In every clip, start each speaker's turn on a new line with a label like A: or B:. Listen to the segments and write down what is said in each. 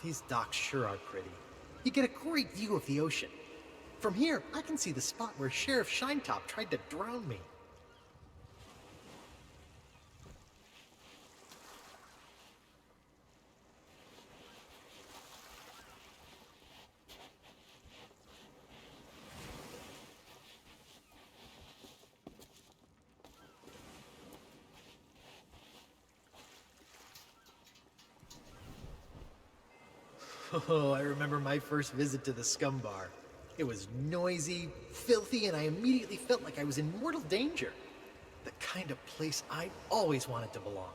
A: These docks sure are pretty. You get a great view of the ocean. From here, I can see the spot where Sheriff Shinetop tried to drown me. Oh, I remember my first visit to the Scum Bar. It was noisy, filthy, and I immediately felt like I was in mortal danger. The kind of place I always wanted to belong.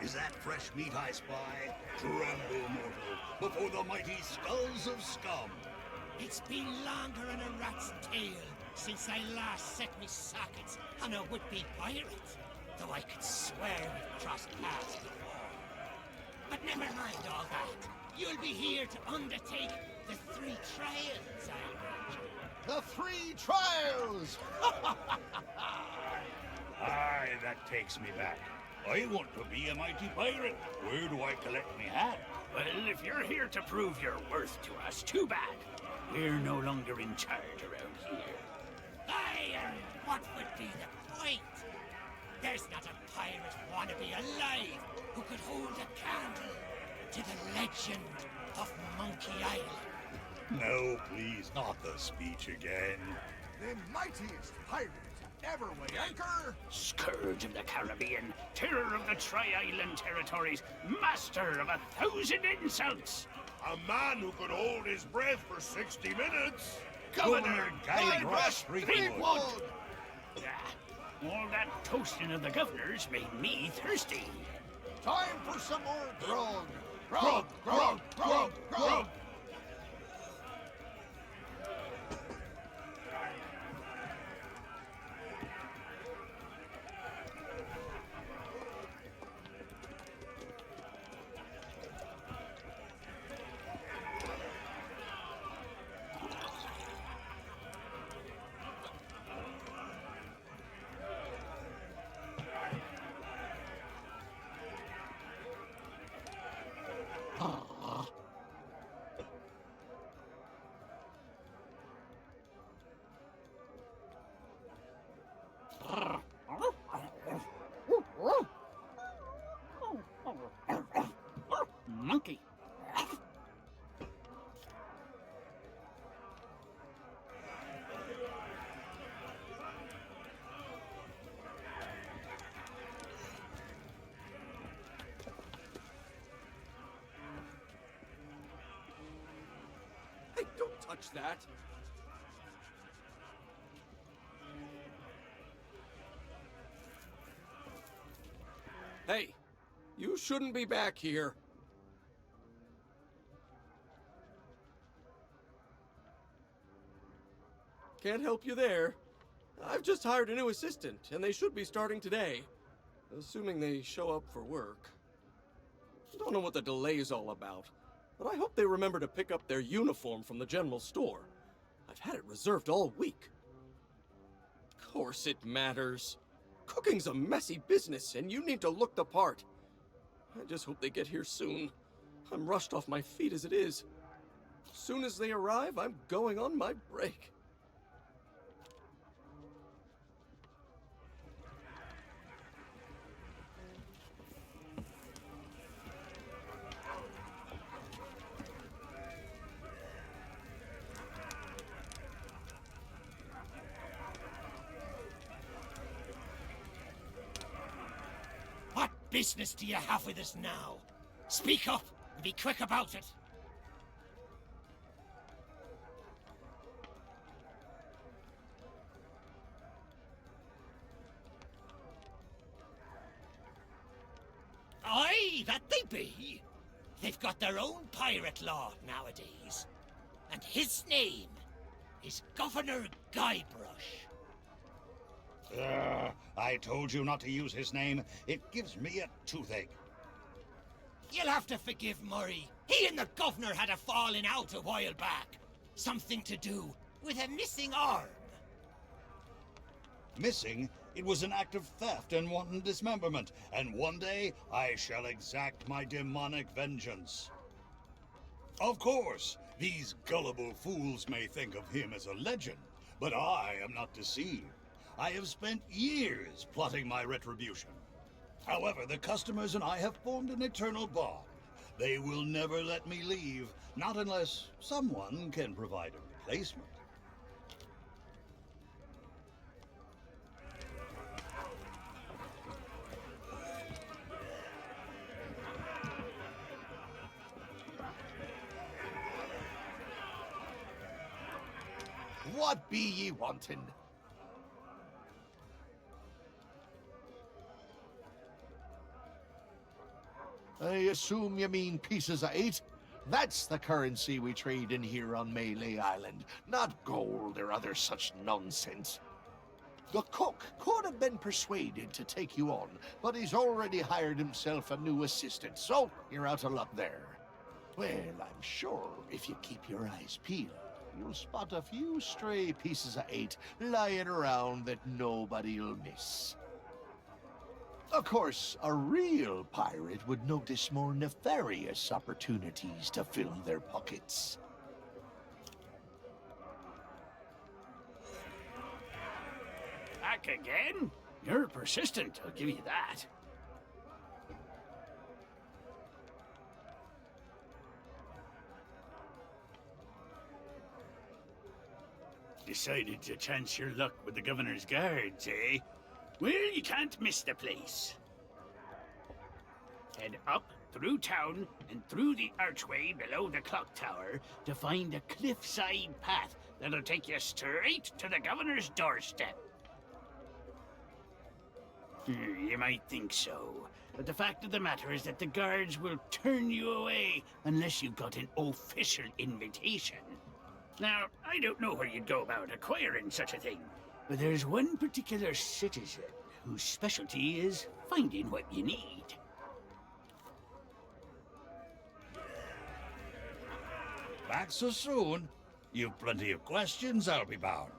B: Is that fresh meat I spy? Tremble, mortal, before the mighty skulls of scum.
C: It's been longer than a rat's tail since I last set me sockets on a would-be pirate, though I could swear we've crossed paths before. But never mind all that. You'll be here to undertake the 3 trials, I imagine.
D: The 3 trials!
B: Aye, that takes me back. I want to be a mighty pirate. Where do I collect me hat?
C: Well, if you're here to prove your worth to us, too bad. We're no longer in charge around here. Aye, and what would be the point? There's not a pirate wannabe alive who could hold a candle to the legend of Monkey Island.
B: No, please, not the speech again.
D: The mightiest pirate to ever weigh anchor!
C: Scourge of the Caribbean, terror of the Tri-Island territories, master of 1,000 insults!
E: A man who could hold his breath for 60 minutes!
B: Governor Guybrush Threepwood!
C: All that toasting of the governors made me thirsty.
D: Time for some more grog. Grog! Grog! Grog! Grog!
C: Monkey.
F: Hey, don't touch that! Hey, you shouldn't be back here. Can't help you there. I've just hired a new assistant, and they should be starting today. Assuming they show up for work. Don't know what the delay's all about, but I hope they remember to pick up their uniform from the general store. I've had it reserved all week. Of course it matters. Cooking's a messy business, and you need to look the part. I just hope they get here soon. I'm rushed off my feet as it is. As soon as they arrive, I'm going on my break.
C: What business do you have with us now? Speak up and be quick about it. Aye, that they be. They've got their own pirate law nowadays. And his name is Governor Guybrush.
B: I told you not to use his name. It gives me a toothache.
C: You'll have to forgive Murray. He and the governor had a falling out a while back. Something to do with a missing arm.
B: Missing? It was an act of theft and wanton dismemberment, and one day I shall exact my demonic vengeance. Of course, these gullible fools may think of him as a legend, but I am not deceived. I have spent years plotting my retribution. However, the customers and I have formed an eternal bond. They will never let me leave, not unless someone can provide a replacement.
D: What be ye wanting? I assume you mean pieces of 8? That's the currency we trade in here on Melee Island, not gold or other such nonsense. The cook could have been persuaded to take you on, but he's already hired himself a new assistant, so you're out of luck there. Well, I'm sure if you keep your eyes peeled, you'll spot a few stray pieces of 8 lying around that nobody'll miss. Of course, a real pirate would notice more nefarious opportunities to fill their pockets.
C: Back again? You're persistent, I'll give you that. Decided to chance your luck with the governor's guards, eh? Well, you can't miss the place. Head up, through town, and through the archway below the clock tower to find a cliffside path that'll take you straight to the governor's doorstep. You might think so, But the fact of the matter is that the guards will turn you away unless you've got an official invitation. Now, I don't know where you'd go about acquiring such a thing, but there's one particular citizen whose specialty is finding what you need.
B: Back so soon? You've plenty of questions, I'll be bound.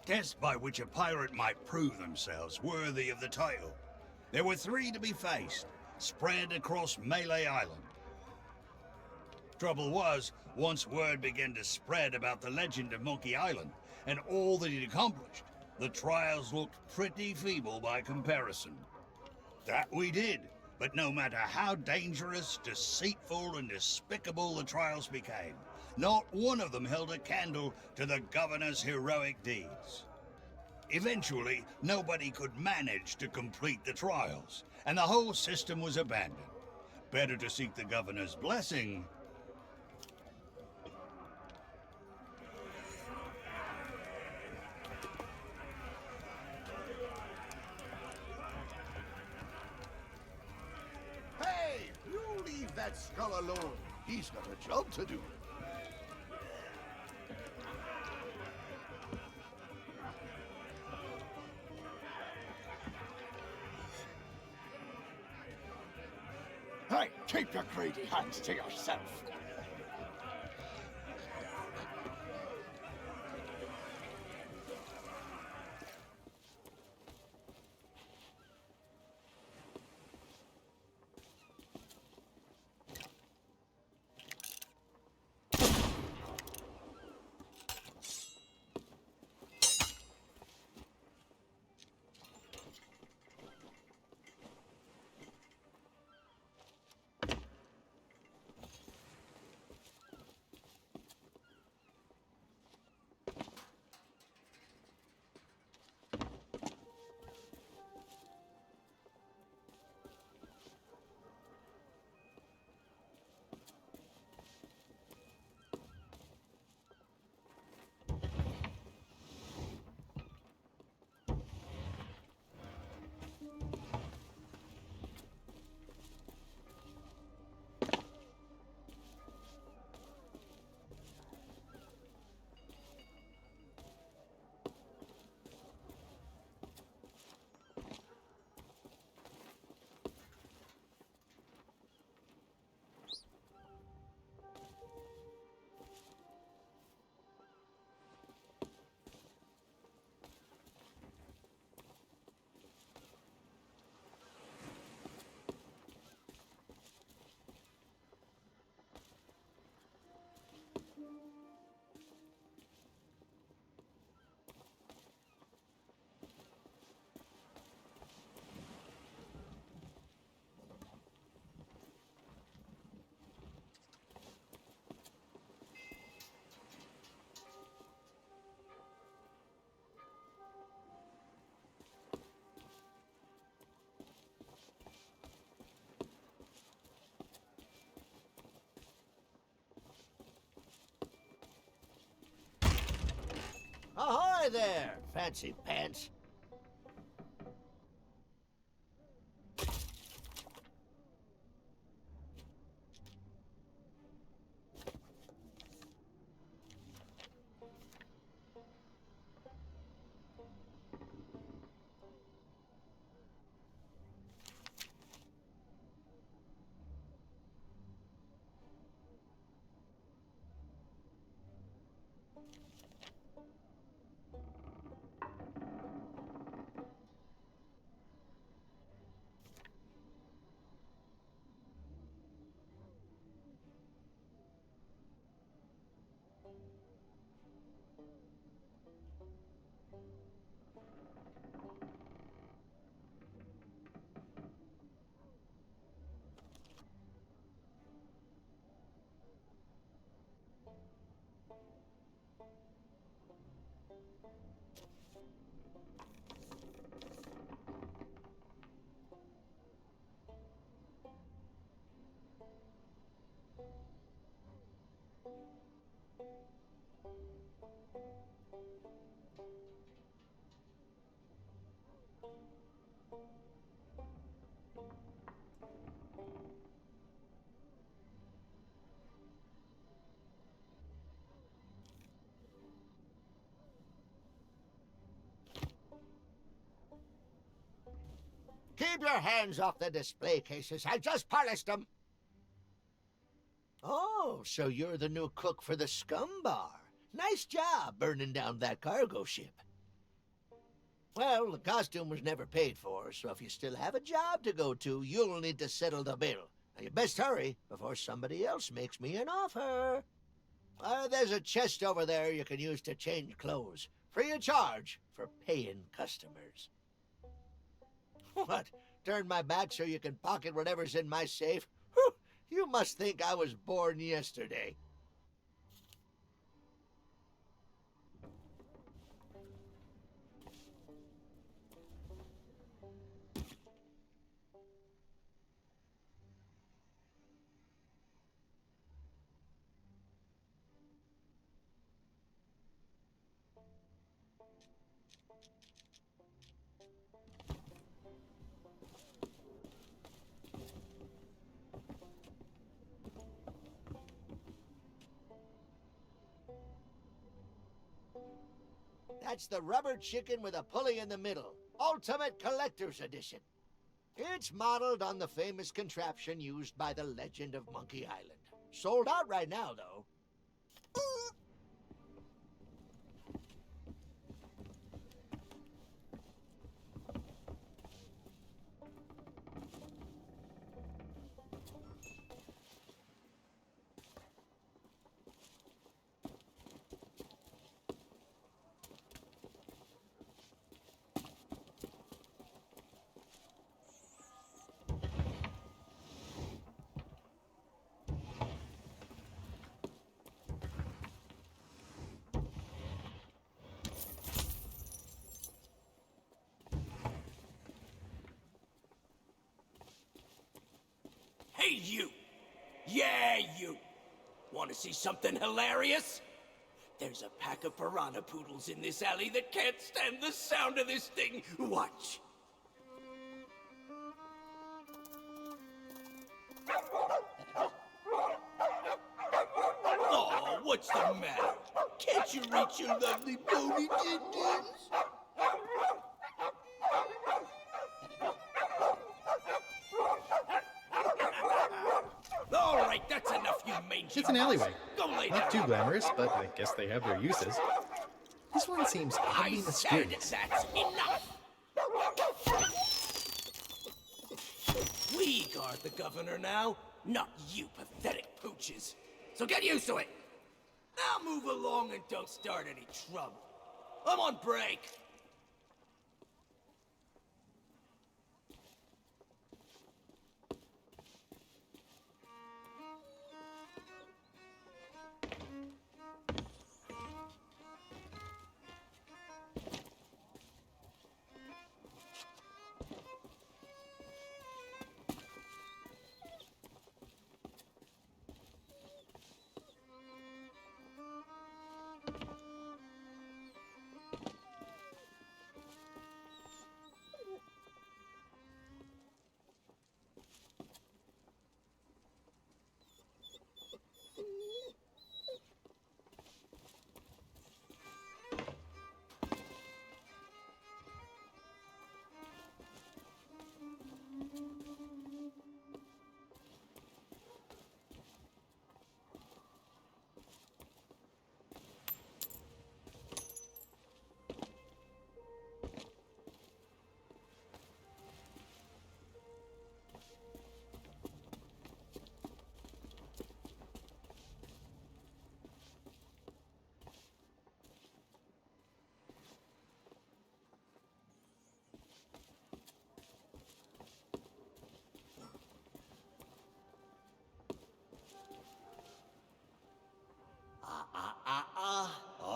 B: Tests by which a pirate might prove themselves worthy of the title. There were 3 to be faced, spread across Melee Island. Trouble was, once word began to spread about the legend of Monkey Island and all that he'd accomplished, the trials looked pretty feeble by comparison. That we did, but no matter how dangerous, deceitful, and despicable the trials became, not one of them held a candle to the governor's heroic deeds. Eventually, nobody could manage to complete the trials, and the whole system was abandoned. Better to seek the governor's blessing.
D: Hey, you leave that skull alone. He's got a job to do. Hey, keep your greedy hands to yourself.
G: Ahoy there, fancy pants. Keep your hands off the display cases. I just polished them. Oh, so you're the new cook for the Scum Bar. Nice job burning down that cargo ship. Well, the costume was never paid for, so if you still have a job to go to, you'll need to settle the bill. Now, you best hurry before somebody else makes me an offer. There's a chest over there you can use to change clothes. Free of charge for paying customers. What? Turn my back so you can pocket whatever's in my safe? Whew, you must think I was born yesterday. That's the rubber chicken with a pulley in the middle. Ultimate Collector's Edition. It's modeled on the famous contraption used by the Legend of Monkey Island. Sold out right now, though.
C: Hey, you! Yeah, you! Want to see something hilarious? There's a pack of piranha poodles in this alley that can't stand the sound of this thing. Watch. Oh, what's the matter? Can't you reach your lovely bony dindins? All right, that's enough, you mangy
A: It's an alleyway.
C: Go lay
A: Not
C: down.
A: too glamorous, but I guess they have their uses. This one seems
C: I
A: oddly
C: said
A: mysterious.
C: that's enough! We guard the governor now, not you pathetic pooches. So get used to it! Now move along and don't start any trouble. I'm on break.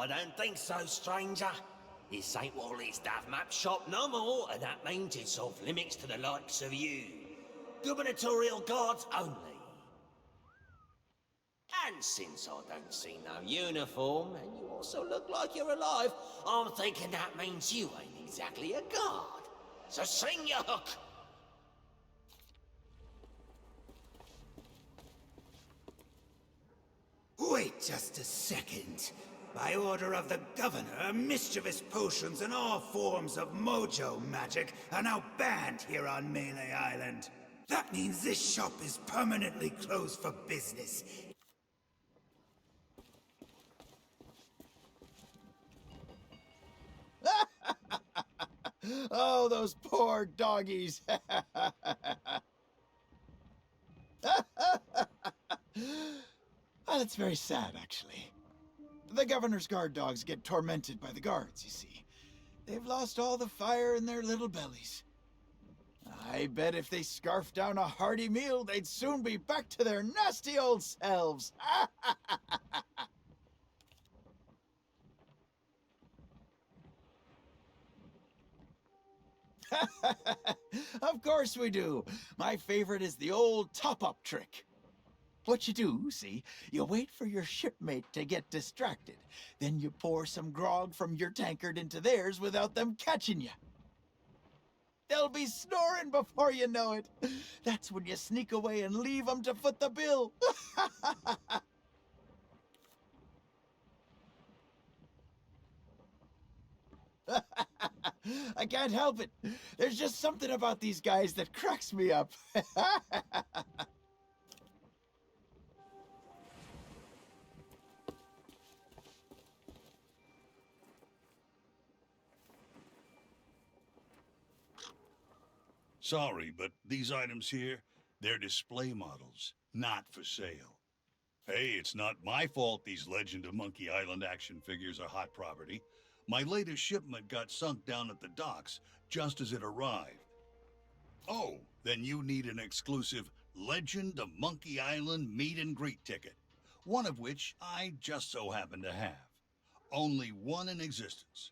H: I don't think so, stranger. This ain't Wally's Dav Map shop no more, and that means it's off limits to the likes of you. Gubernatorial guards only. And since I don't see no uniform, and you also look like you're alive, I'm thinking that means you ain't exactly a guard. So sing your hook.
C: Wait just a second. By order of the governor, mischievous potions and all forms of mojo magic are now banned here on Melee Island. That means this shop is permanently closed for business.
I: Oh, those poor doggies. Well, it's very sad, actually. The governor's guard dogs get tormented by the guards, you see. They've lost all the fire in their little bellies. I bet if they scarfed down a hearty meal, they'd soon be back to their nasty old selves. Of course we do. My favorite is the old top-up trick. What you do, see, you wait for your shipmate to get distracted. Then you pour some grog from your tankard into theirs without them catching you. They'll be snoring before you know it. That's when you sneak away and leave them to foot the bill. I can't help it. There's just something about these guys that cracks me up.
B: Sorry, but these items here, they're display models, not for sale. Hey, it's not my fault these Legend of Monkey Island action figures are hot property. My latest shipment got sunk down at the docks just as it arrived. Oh, then you need an exclusive Legend of Monkey Island meet and greet ticket, one of which I just so happen to have. Only one in existence.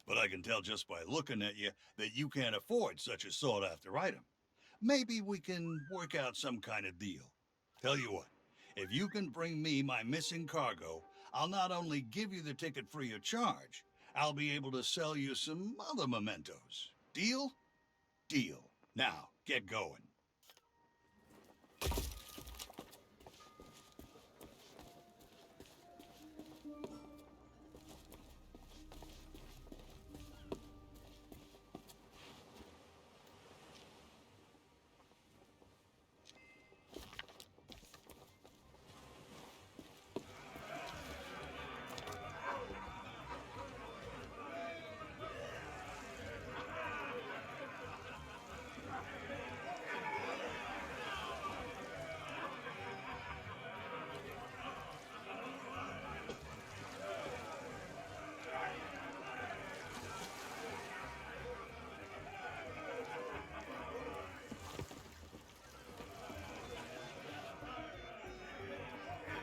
B: But I can tell just by looking at you that you can't afford such a sought-after item. Maybe we can work out some kind of deal. Tell you what, if you can bring me my missing cargo, I'll not only give you the ticket free of charge, I'll be able to sell you some other mementos. Deal? Deal. Now, get going.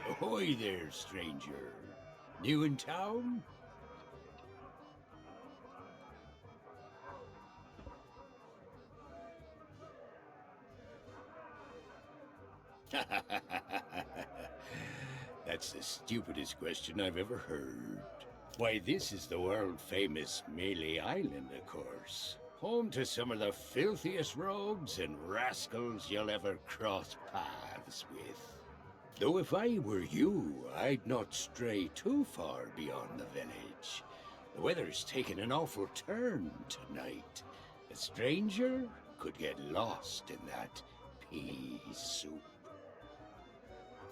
C: Ahoy there, stranger. New in town? That's the stupidest question I've ever heard. Why, this is the world-famous Melee Island, of course. Home to some of the filthiest rogues and rascals you'll ever cross paths with. Though if I were you, I'd not stray too far beyond the village. The weather's taken an awful turn tonight. A stranger could get lost in that pea soup.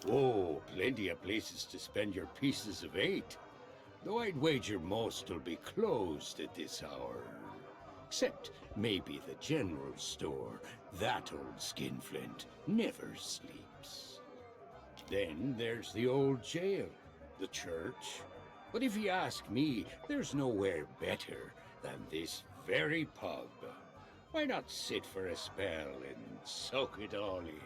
C: Oh, plenty of places to spend your pieces of 8. Though I'd wager most will be closed at this hour. Except maybe the general store. That old skinflint never sleeps. Then there's the old jail, the church. But if you ask me, there's nowhere better than this very pub. Why not sit for a spell and soak it all in?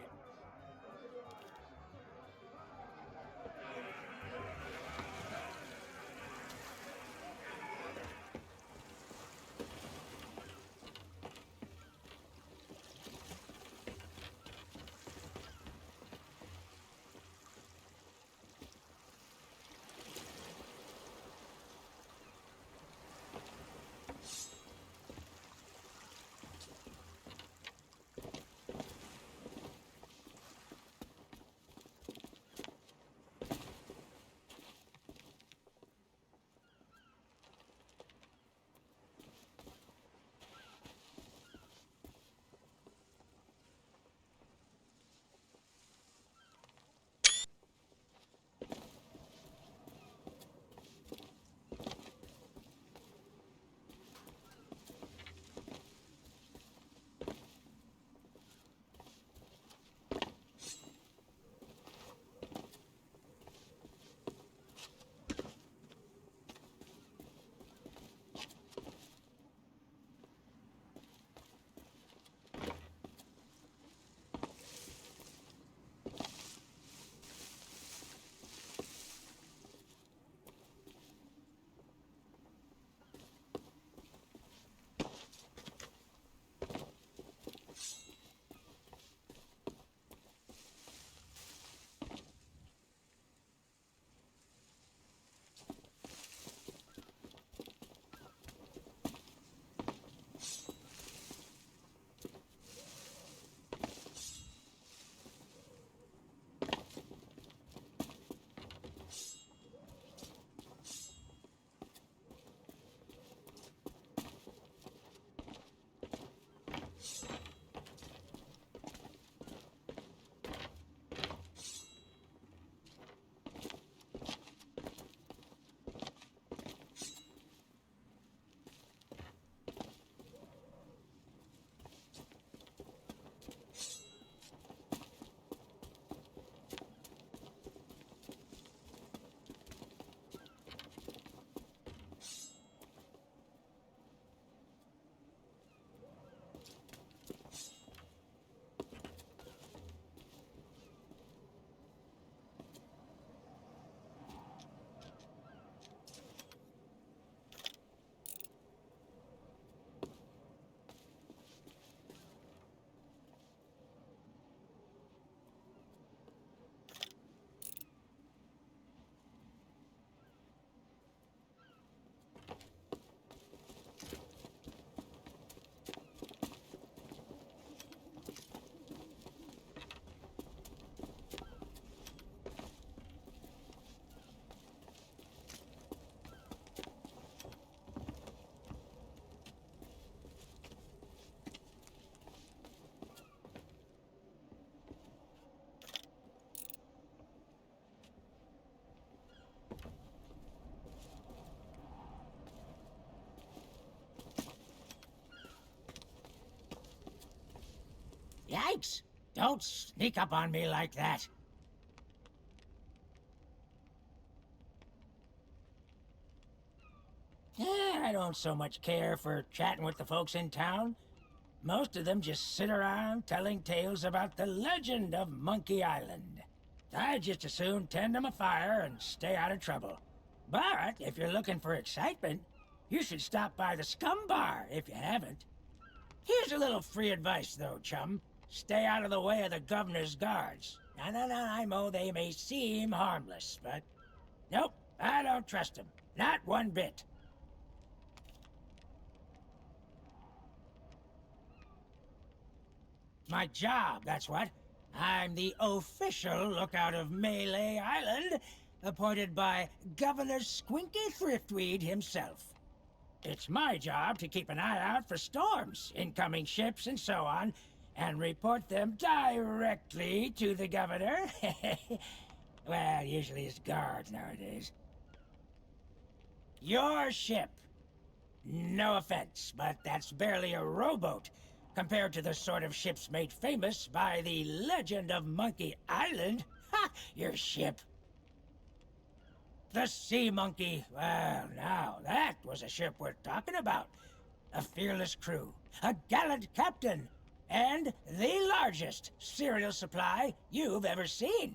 C: Don't sneak up on me like that. I don't so much care for chatting with the folks in town. Most of them just sit around telling tales about the legend of Monkey Island. I'd just as soon tend them a fire and stay out of trouble. But if you're looking for excitement, you should stop by the Scum Bar if you haven't. Here's a little free advice, though, chum. Stay out of the way of the governor's guards. No, I know they may seem harmless, but... Nope, I don't trust them. Not one bit. My job, that's what. I'm the official lookout of Melee Island, appointed by Governor Squinky Thriftweed himself. It's my job to keep an eye out for storms, incoming ships, and so on, and report them directly to the governor. Well, usually it's guards nowadays. Your ship. No offense, but that's barely a rowboat compared to the sort of ships made famous by the legend of Monkey Island. Ha! Your ship. The Sea Monkey. Well, now, that was a ship worth talking about. A fearless crew, a gallant captain, and the largest cereal supply you've ever seen.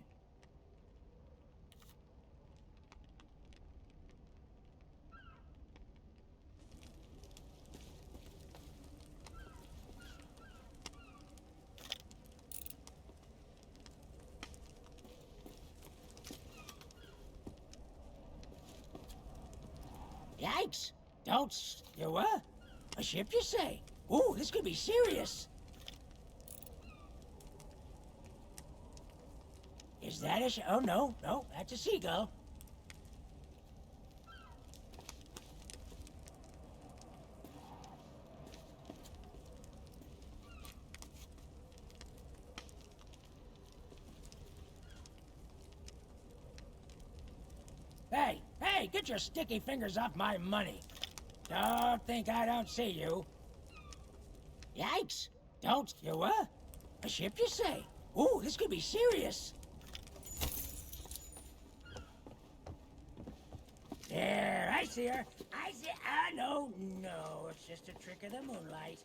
C: Yikes! You what? A ship, you say? Ooh, this could be serious. Is that a ship? Oh, no, that's a seagull. Hey, get your sticky fingers off my money. Don't think I don't see you. Yikes! You what? A ship, you say? Ooh, this could be serious. There, I see her. No, it's just a trick of the moonlight.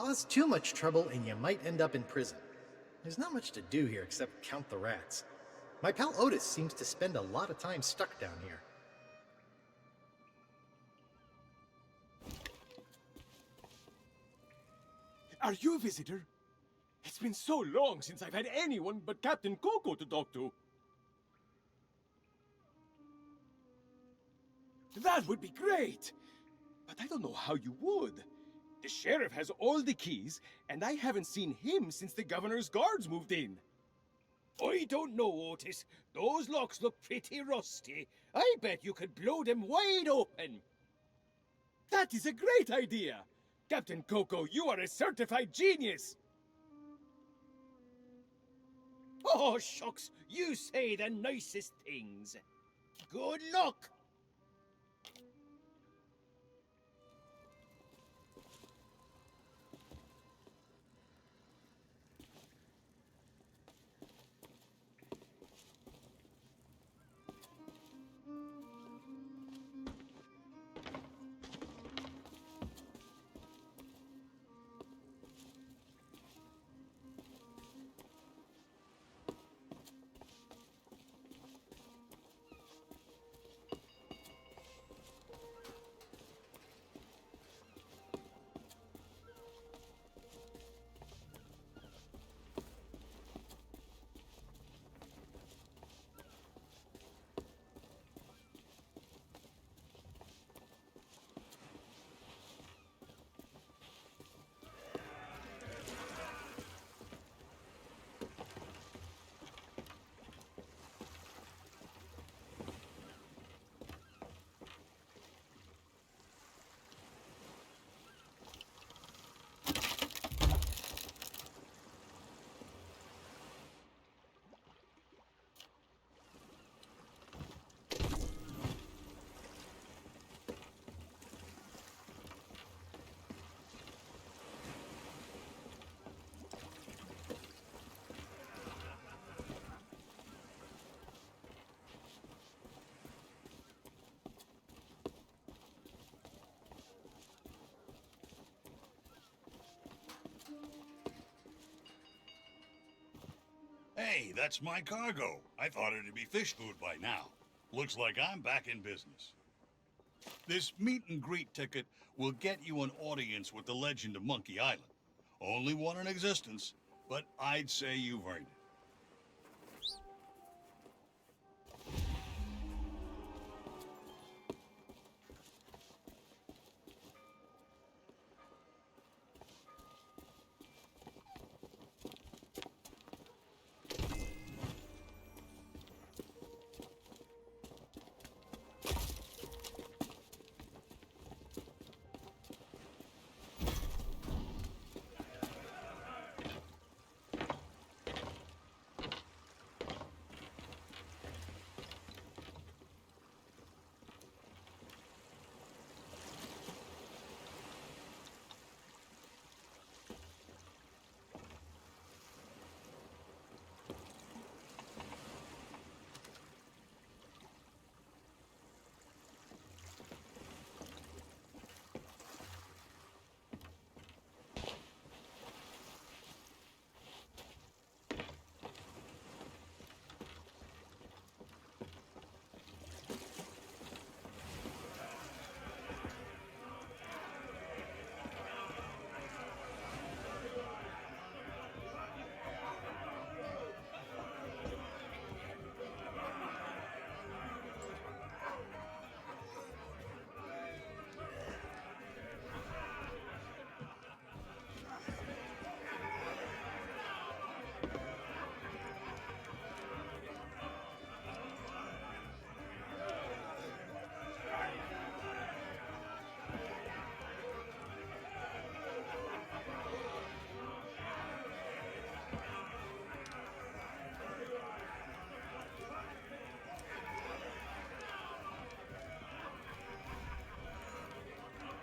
A: Cause too much trouble and you might end up in prison. There's not much to do here except count the rats. My pal Otis seems to spend a lot of time stuck down here.
J: Are you a visitor? It's been so long since I've had anyone but Captain Coco to talk to. That would be great! But I don't know how you would. The sheriff has all the keys, and I haven't seen him since the governor's guards moved in.
C: I don't know, Otis. Those locks look pretty rusty. I bet you could blow them wide open.
J: That is a great idea! Captain Coco, you are a certified genius!
C: Oh, shucks. You say the nicest things. Good luck.
B: Hey, that's my cargo. I thought it'd be fish food by now. Looks like I'm back in business. This meet and greet ticket will get you an audience with the legend of Monkey Island. Only one in existence, but I'd say you've earned it.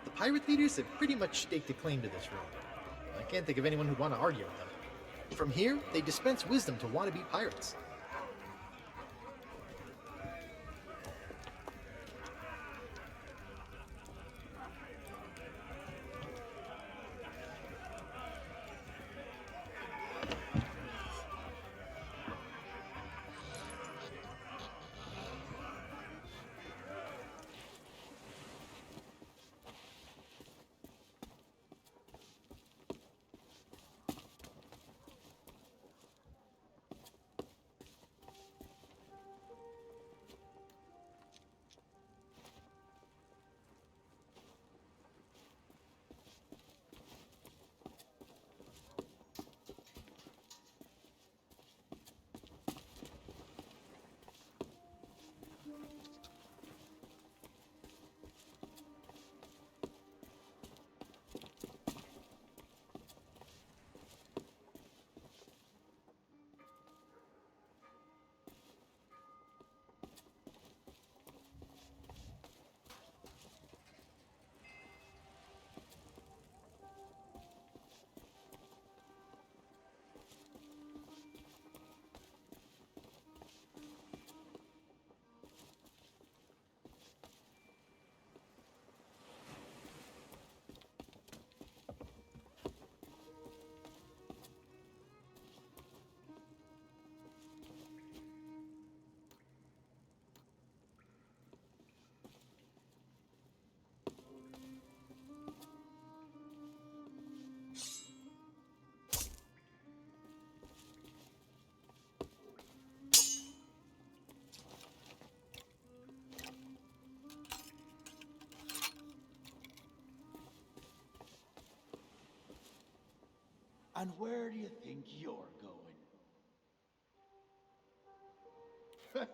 A: The pirate leaders have pretty much staked a claim to this road. I can't think of anyone who'd want to argue with them. From here, they dispense wisdom to wannabe pirates.
I: And where do you think you're going?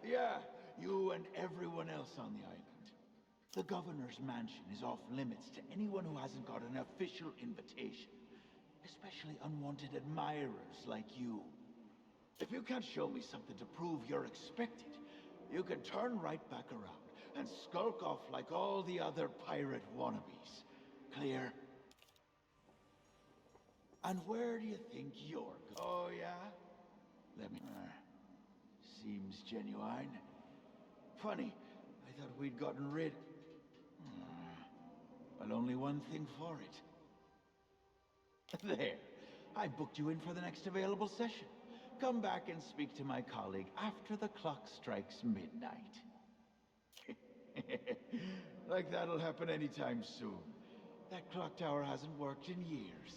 I: Yeah, you and everyone else on the island. The governor's mansion is off limits to anyone who hasn't got an official invitation. Especially unwanted admirers like you. If you can't show me something to prove you're expected, you can turn right back around and skulk off like all the other pirate wannabes. Clear? And where do you think you're going? Oh, yeah? Let me... seems genuine. Funny, I thought we'd gotten rid... Well, only one thing for it. There. I booked you in for the next available session. Come back and speak to my colleague after the clock strikes midnight. Like that'll happen anytime soon. That clock tower hasn't worked in years.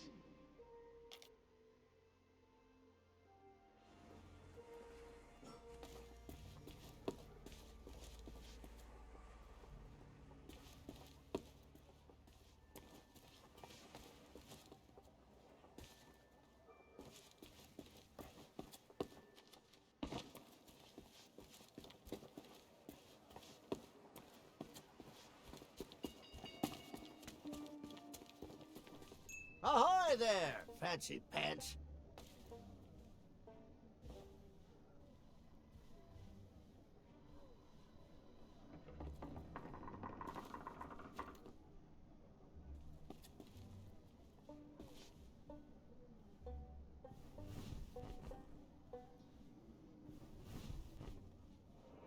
G: Ahoy there, fancy pants.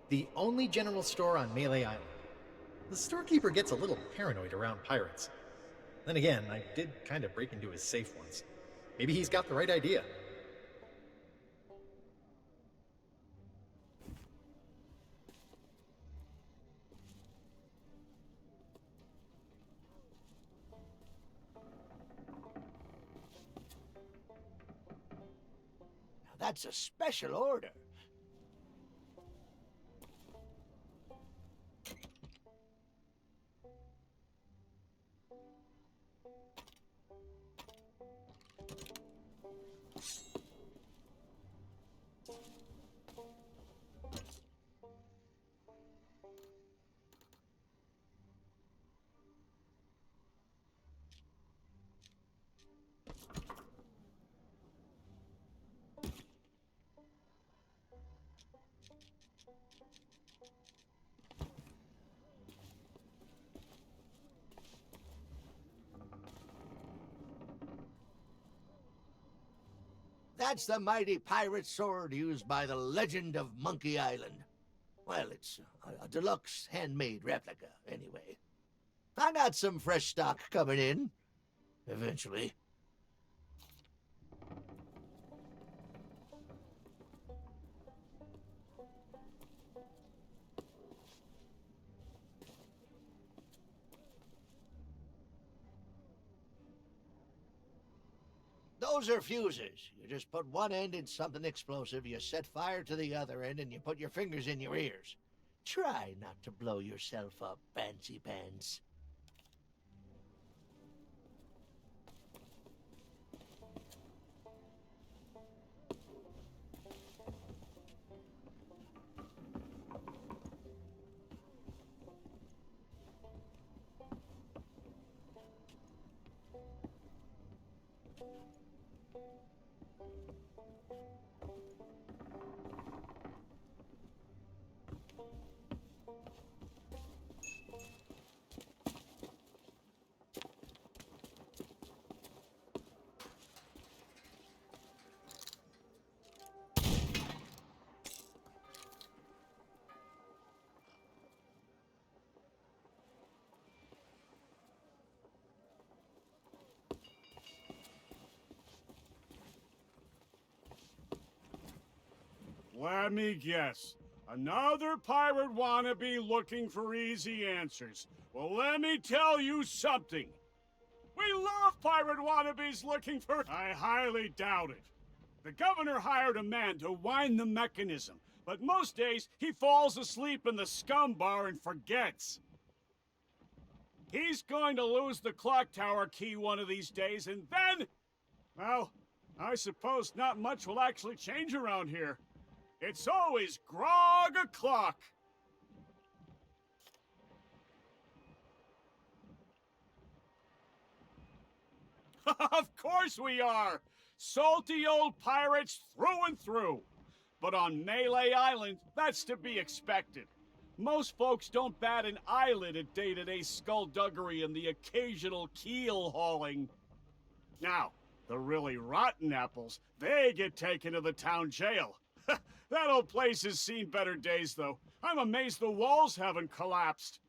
A: The only general store on Melee Island. The storekeeper gets a little paranoid around pirates. Then again, I did kind of break into his safe once. Maybe he's got the right idea.
G: Now that's a special order. That's the mighty pirate sword used by the legend of Monkey Island. Well, it's a deluxe handmade replica, anyway. I got some fresh stock coming in. Eventually. Those are fuses. You just put one end in something explosive, you set fire to the other end, and you put your fingers in your ears. Try not to blow yourself up, fancy pants.
K: Let me guess. Another pirate wannabe looking for easy answers. Well, let me tell you something. We love pirate wannabes looking for... I highly doubt it. The governor hired a man to wind the mechanism, but most days he falls asleep in the scum bar and forgets. He's going to lose the clock tower key one of these days, and then Well, I suppose not much will actually change around here. It's always grog o'clock. Of course we are! Salty old pirates through and through. But on Melee Island, that's to be expected. Most folks don't bat an eyelid at day-to-day skullduggery and the occasional keel hauling. Now, the really rotten apples, they get taken to the town jail. That old place has seen better days, though. I'm amazed the walls haven't collapsed.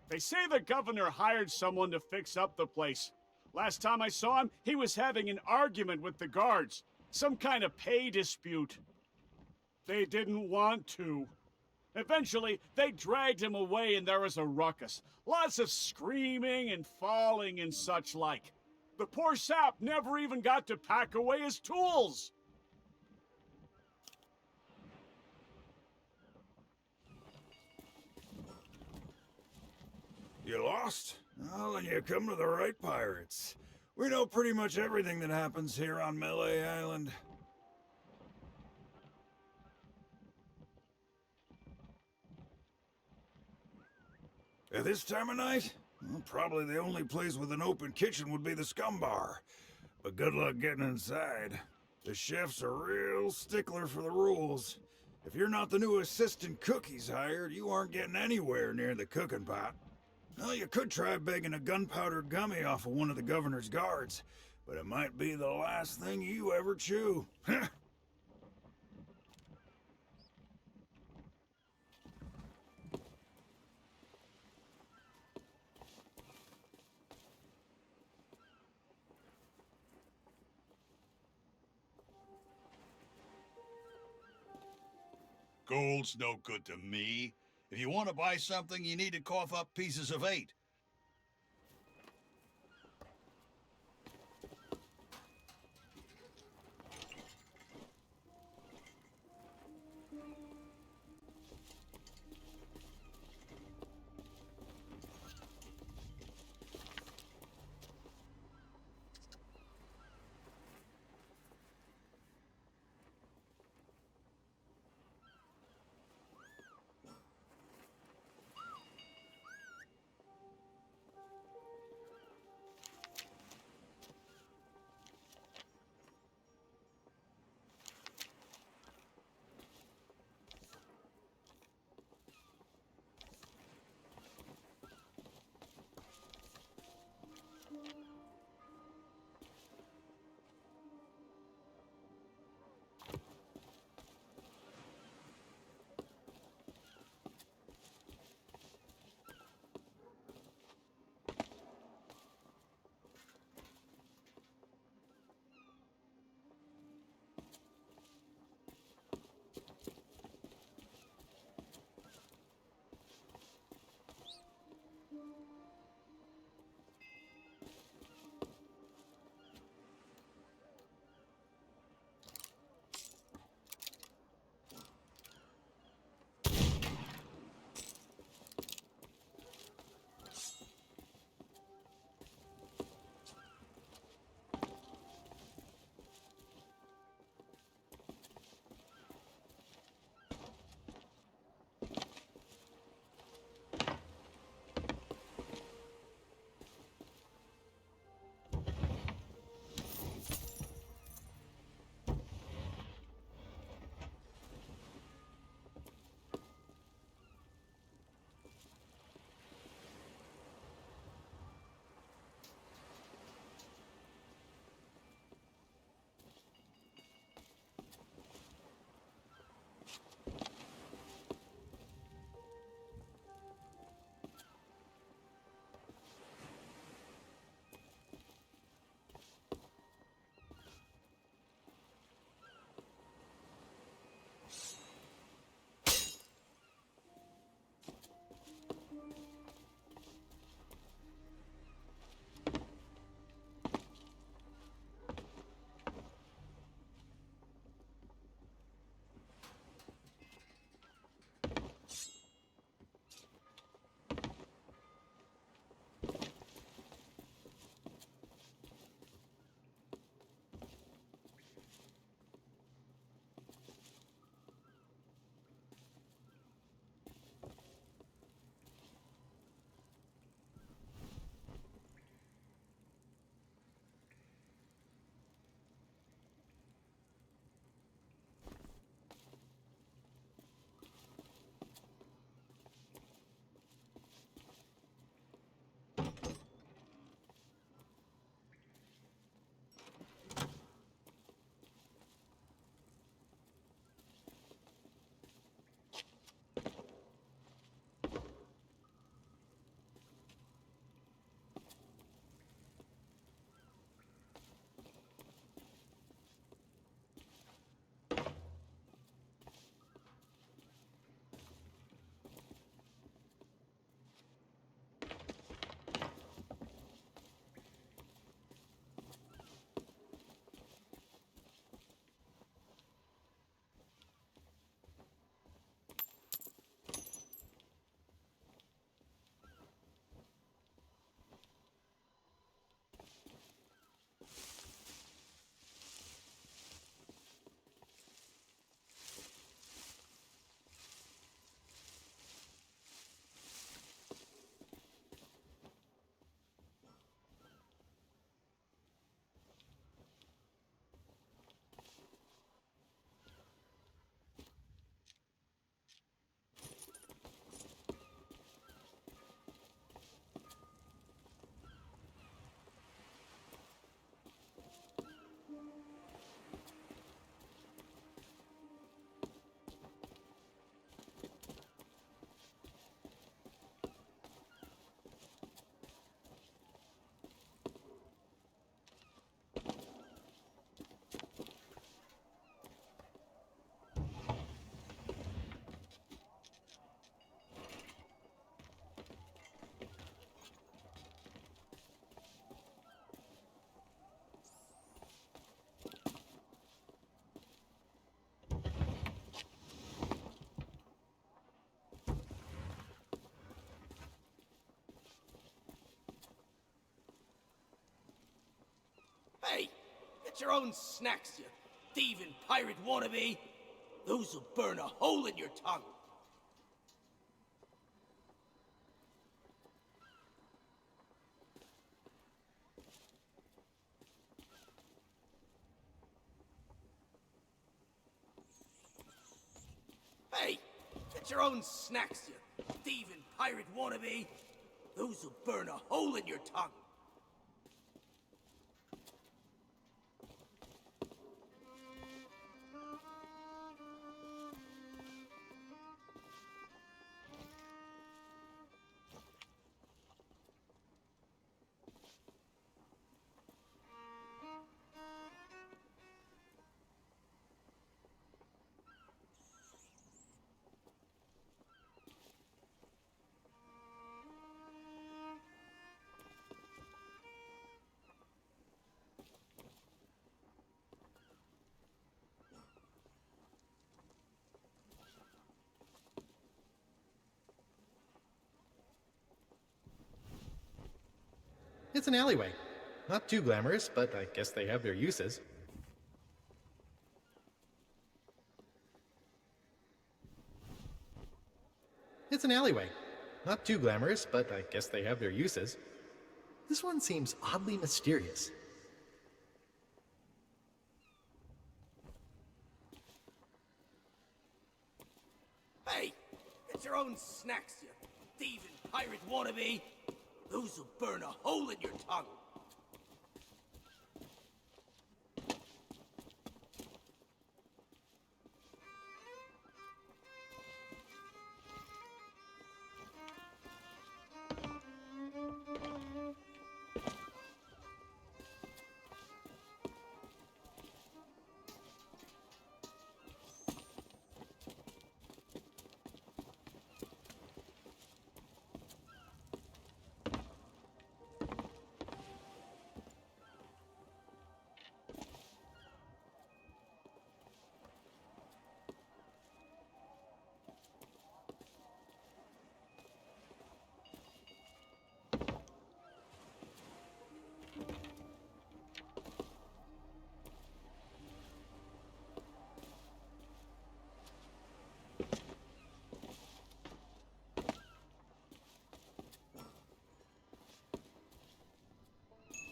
K: They say the governor hired someone to fix up the place. Last time I saw him, he was having an argument with the guards. Some kind of pay dispute. They didn't want to. Eventually, they dragged him away and there was a ruckus. Lots of screaming and falling and such like. The poor sap never even got to pack away his tools.
L: You lost? Well, then you come to the right pirates. We know pretty much everything that happens here on Melee Island. At this time of night? Well, probably the only place with an open kitchen would be the Scum Bar. But good luck getting inside. The chef's a real stickler for the rules. If you're not the new assistant cook he's hired, you aren't getting anywhere near the cooking pot. Well, you could try begging a gunpowder gummy off of one of the governor's guards, but it might be the last thing you ever chew.
B: Gold's no good to me. If you want to buy something, you need to cough up pieces of 8.
H: Get your own snacks, you thieving pirate wannabe. Those will burn a hole in your tongue. Hey, get your own snacks, you thieving pirate wannabe. Those will burn a hole in your tongue.
A: It's an alleyway. Not too glamorous, but I guess they have their uses. It's an alleyway. Not too glamorous, but I guess they have their uses. This one seems oddly mysterious.
H: Hey, get your own snacks, you thieving pirate wannabe. Those will burn a hole in your tongue.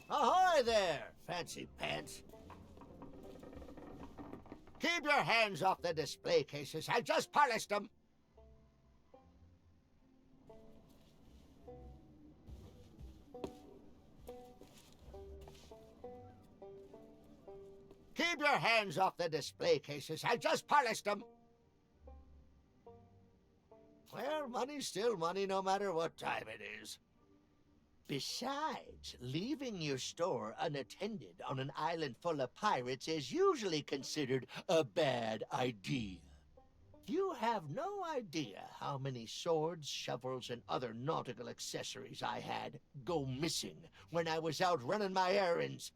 G: Ahoy there, fancy pants. Keep your hands off the display cases. I just polished them. Keep your hands off the display cases. I just polished them. Well, money's still money no matter what time it is. Besides, leaving your store unattended on an island full of pirates is usually considered a bad idea. You have no idea how many swords, shovels, and other nautical accessories I had go missing when I was out running my errands.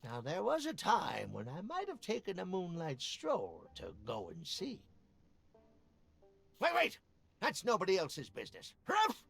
G: Now, there was a time when I might have taken a moonlight stroll to go and see. Wait! That's nobody else's business. Ruff!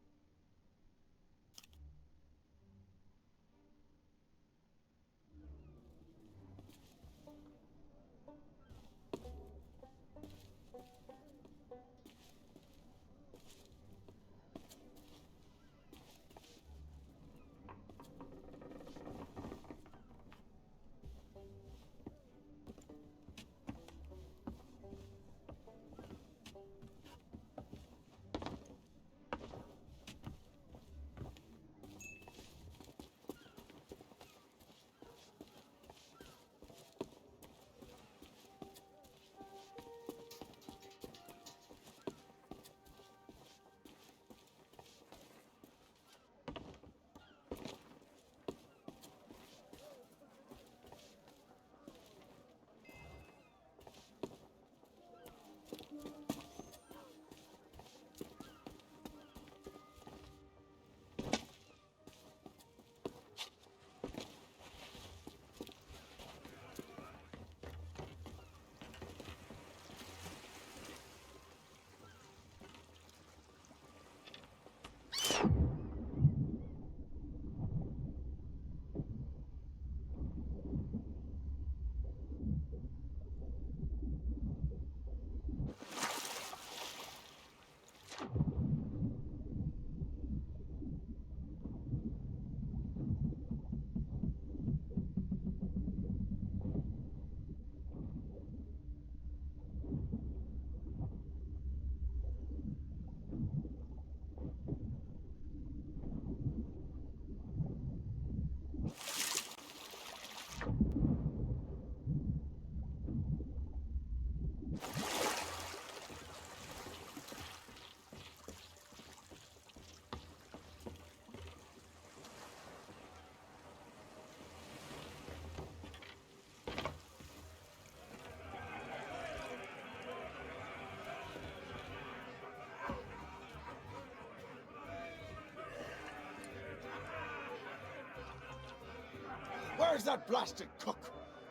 I: Where's that blasted cook?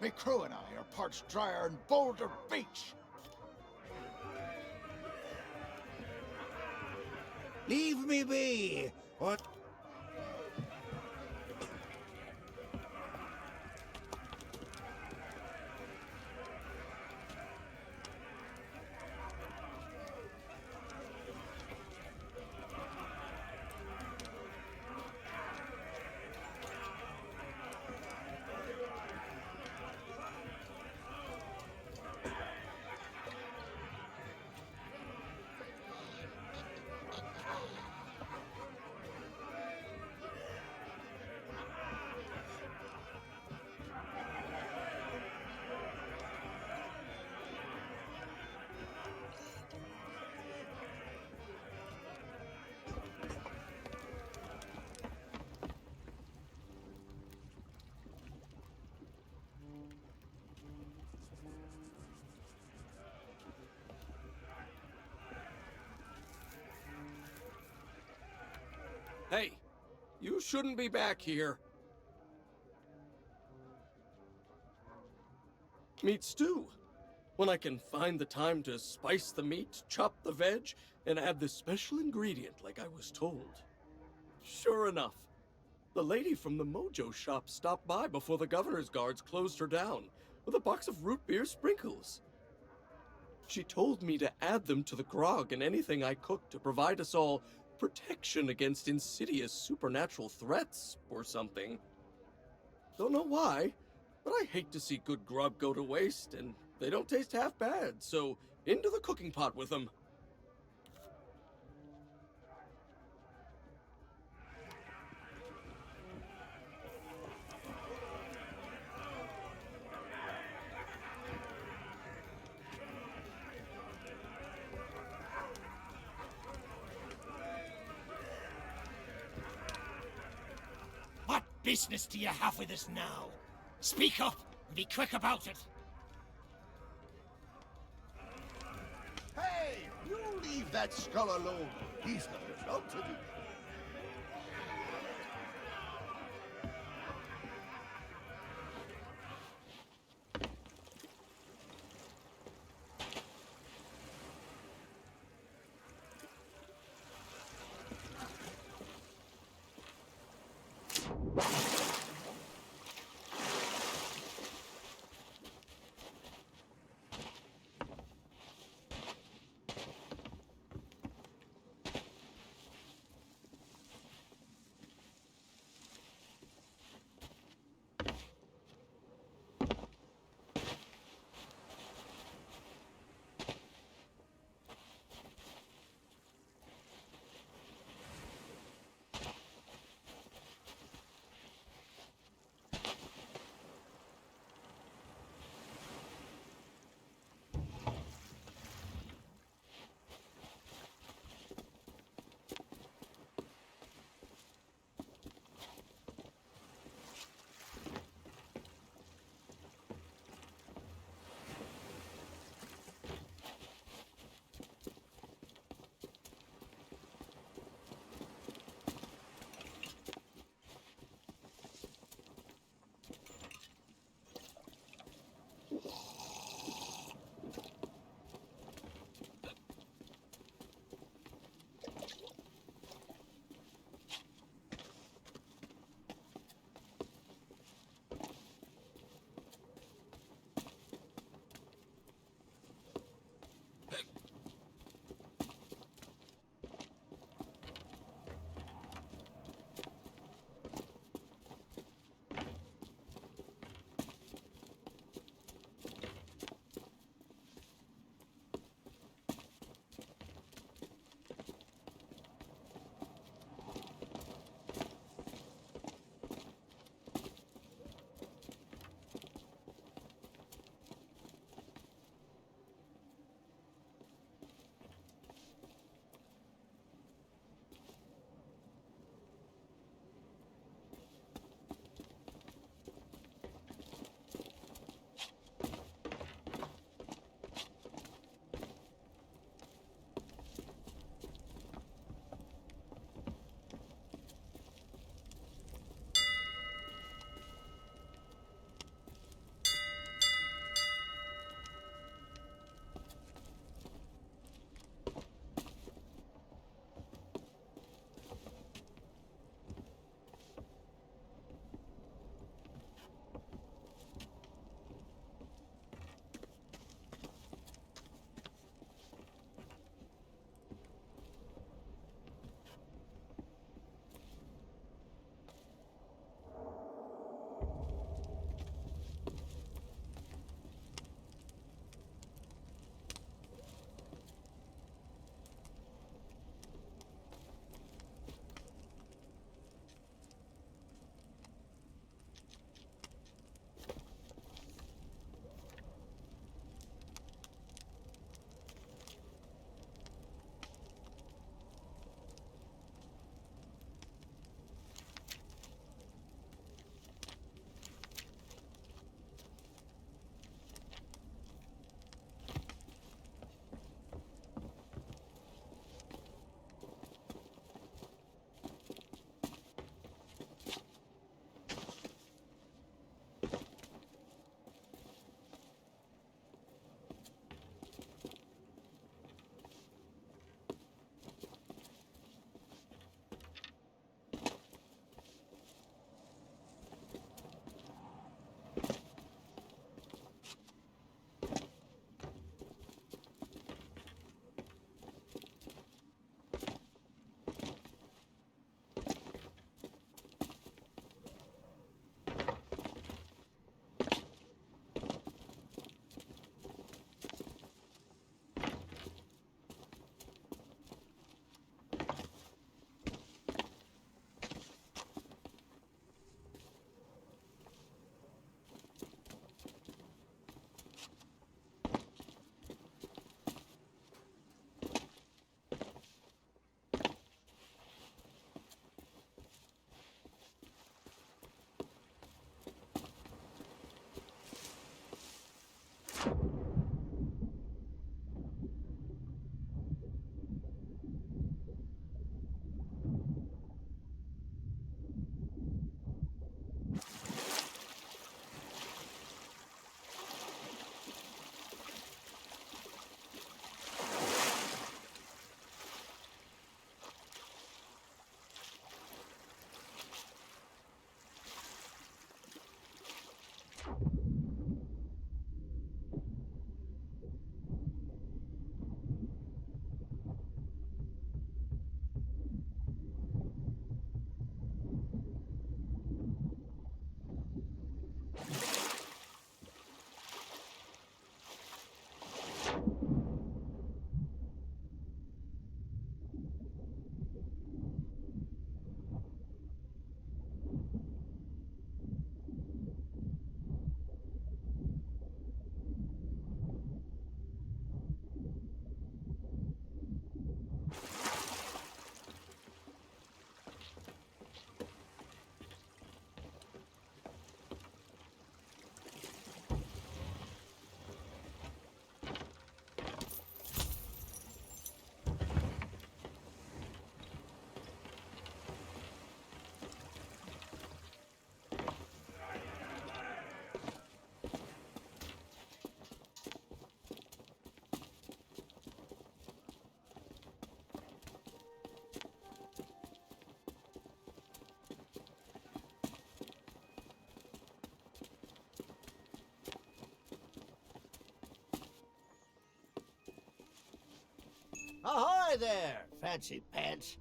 I: Me crew and I are parched drier in Boulder Beach.
H: Leave me be! What?
F: Hey, you shouldn't be back here. Meat stew. When I can find the time to spice the meat, chop the veg, and add this special ingredient like I was told. Sure enough, the lady from the Mojo shop stopped by before the governor's guards closed her down with a box of root beer sprinkles. She told me to add them to the grog and anything I cooked to provide us all protection against insidious supernatural threats or something. Don't know why, but I hate to see good grub go to waste, and they don't taste half bad, so into the cooking pot with them.
C: What business do you have with us now? Speak up and be quick about it.
D: Hey, you leave that skull alone. He's got a job to do.
G: Ahoy there, fancy pants.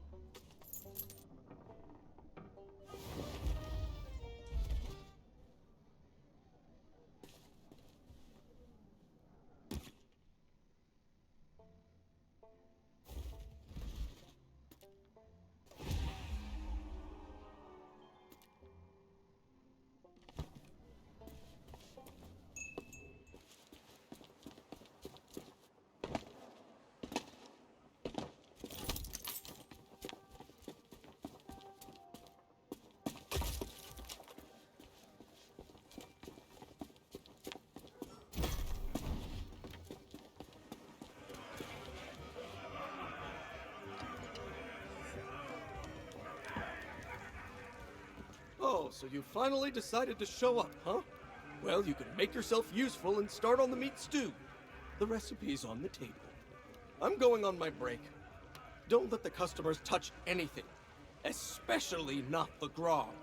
F: Oh, so you finally decided to show up, huh? Well, you can make yourself useful and start on the meat stew. The recipe's on the table. I'm going on my break. Don't let the customers touch anything, especially not the grog.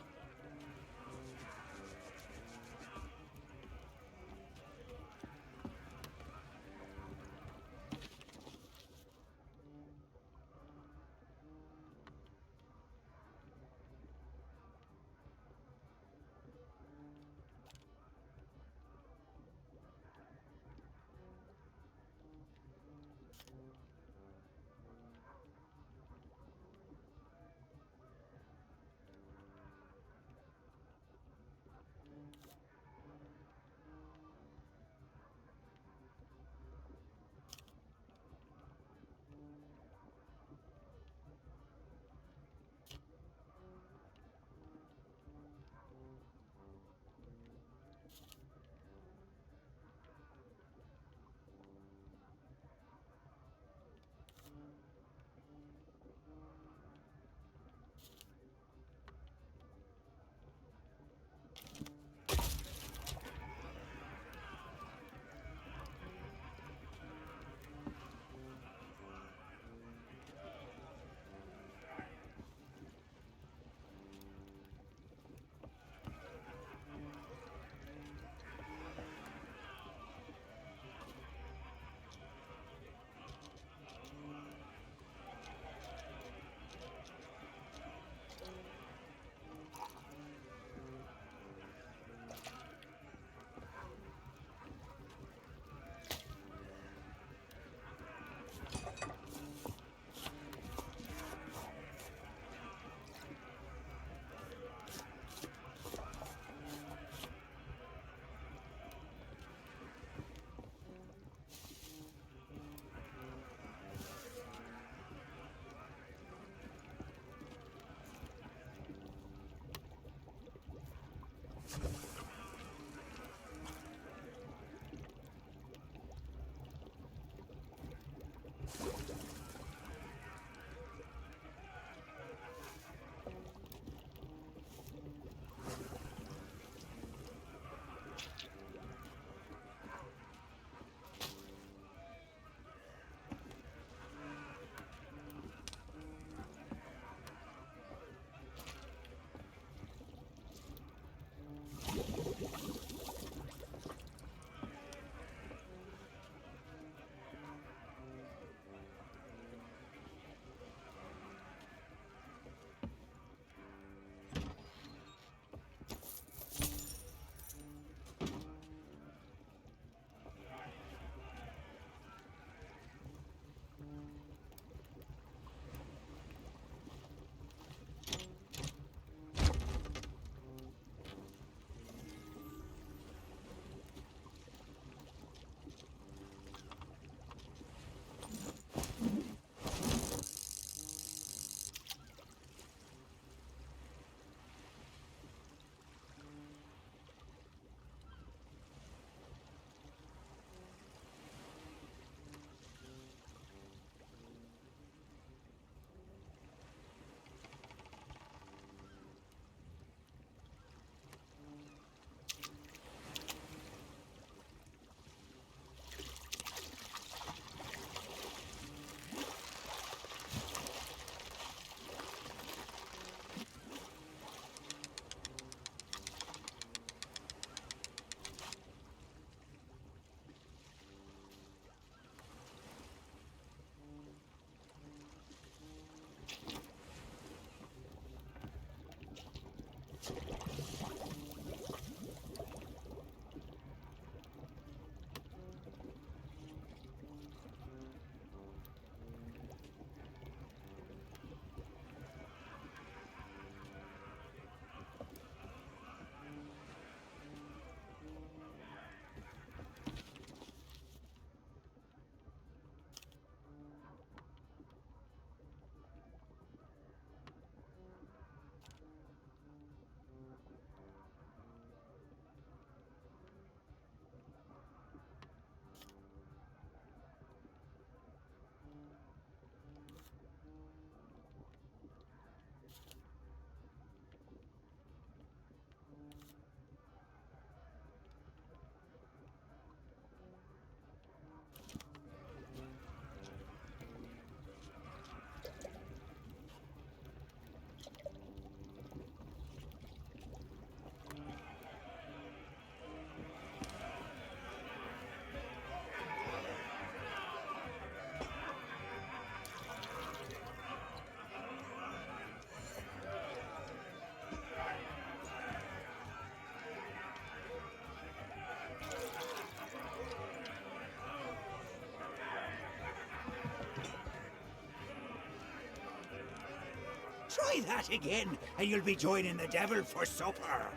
C: Try that again, and you'll be joining the devil for supper.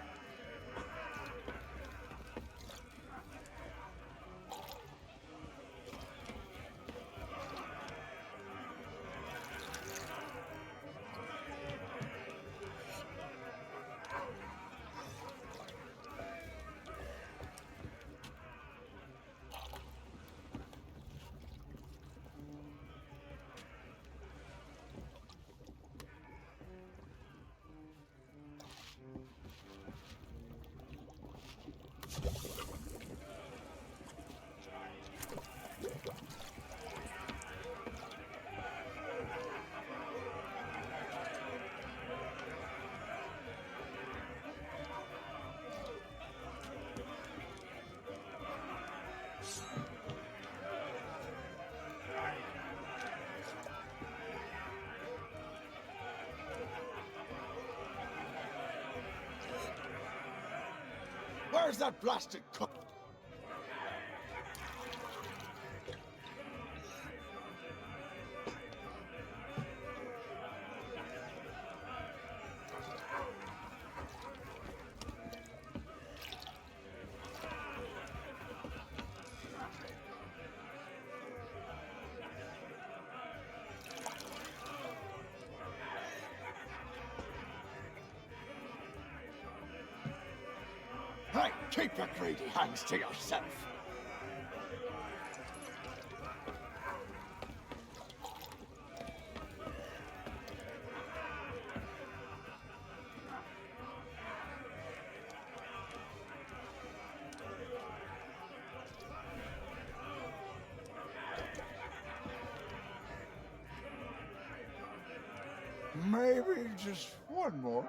I: Where's that blasted cook? Hey, keep your greedy hands to yourself. Maybe just one more.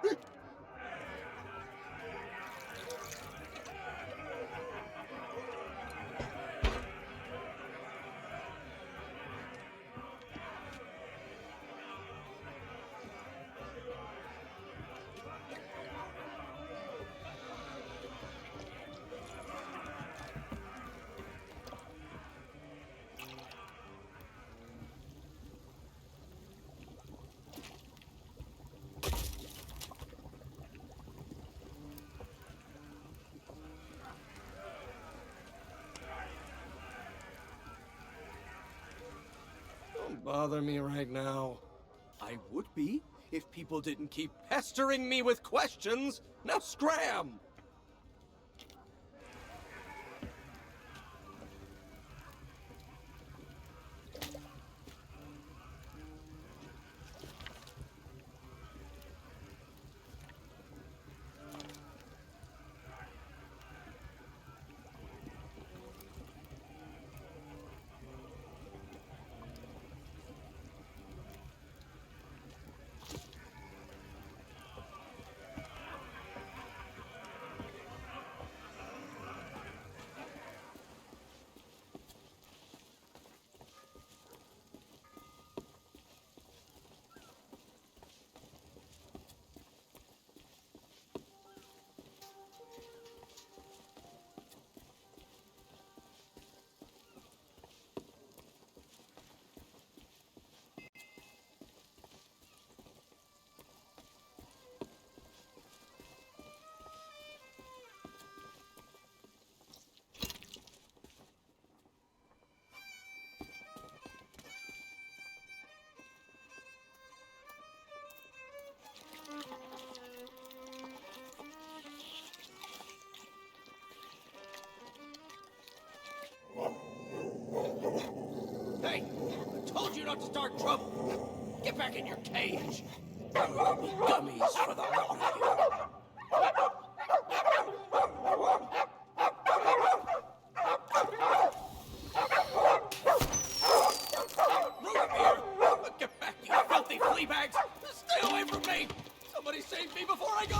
F: Don't bother me right now. I would be if people didn't keep pestering me with questions. Now scram! Hey, I told you not to start trouble. Get back in your cage. There will be gummies for the lot of you. Root beer! Get back, you filthy flea bags! Stay away from me! Somebody save me before I go!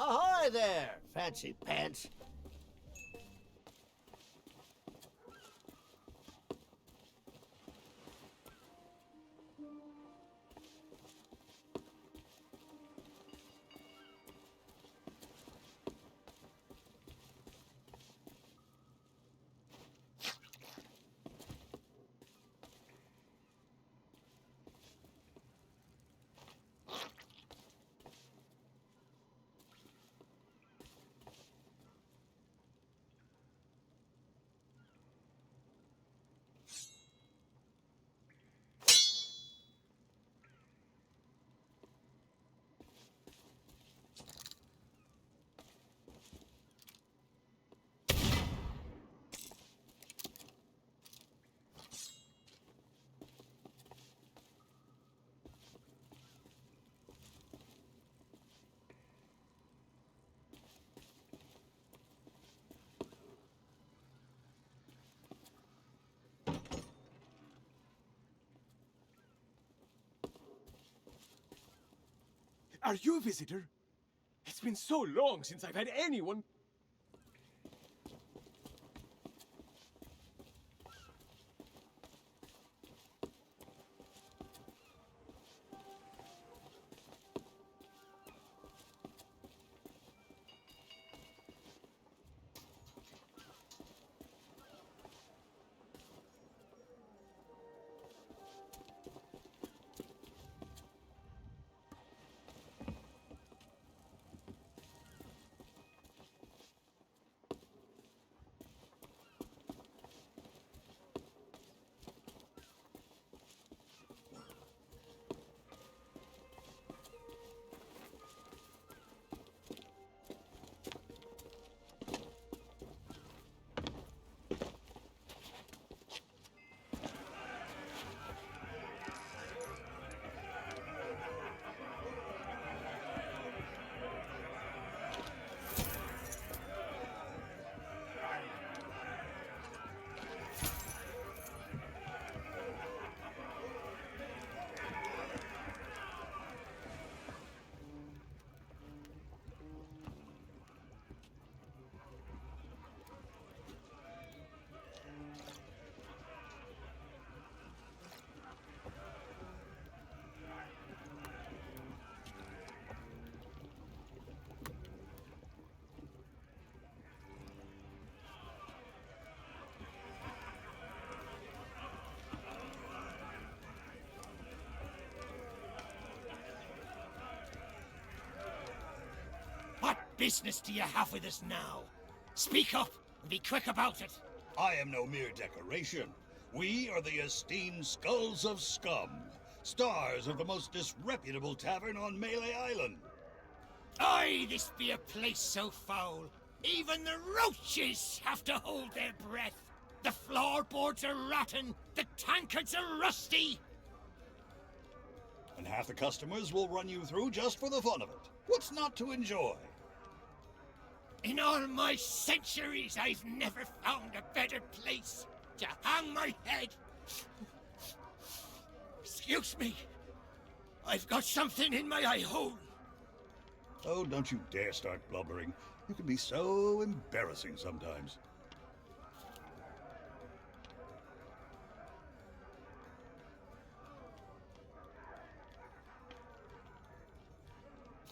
G: Ahoy there, fancy pants.
J: Are you a visitor? It's been so long since I've had anyone.
C: What business do you have with us now? Speak up and be quick about it.
B: I am no mere decoration. We are the esteemed Skulls of Scum, stars of the most disreputable tavern on Melee Island.
C: Aye, this be a place so foul, even the roaches have to hold their breath. The floorboards are rotten, the tankards are rusty.
B: And half the customers will run you through just for the fun of it. What's not to enjoy?
C: In all my centuries, I've never found a better place to hang my head. Excuse me. I've got something in my eye hole.
B: Oh, don't you dare start blubbering. You can be so embarrassing sometimes.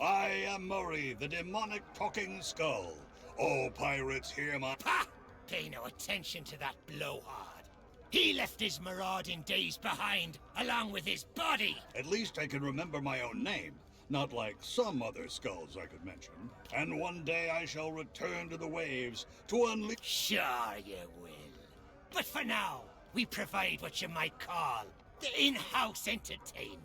B: I am Murray, the demonic talking skull. All pirates hear my...
C: Pah! Pay no attention to that blowhard. He left his marauding days behind, along with his body.
B: At least I can remember my own name. Not like some other skulls I could mention. And one day I shall return to the waves to unleash...
C: Sure you will. But for now, we provide what you might call the in-house entertainment.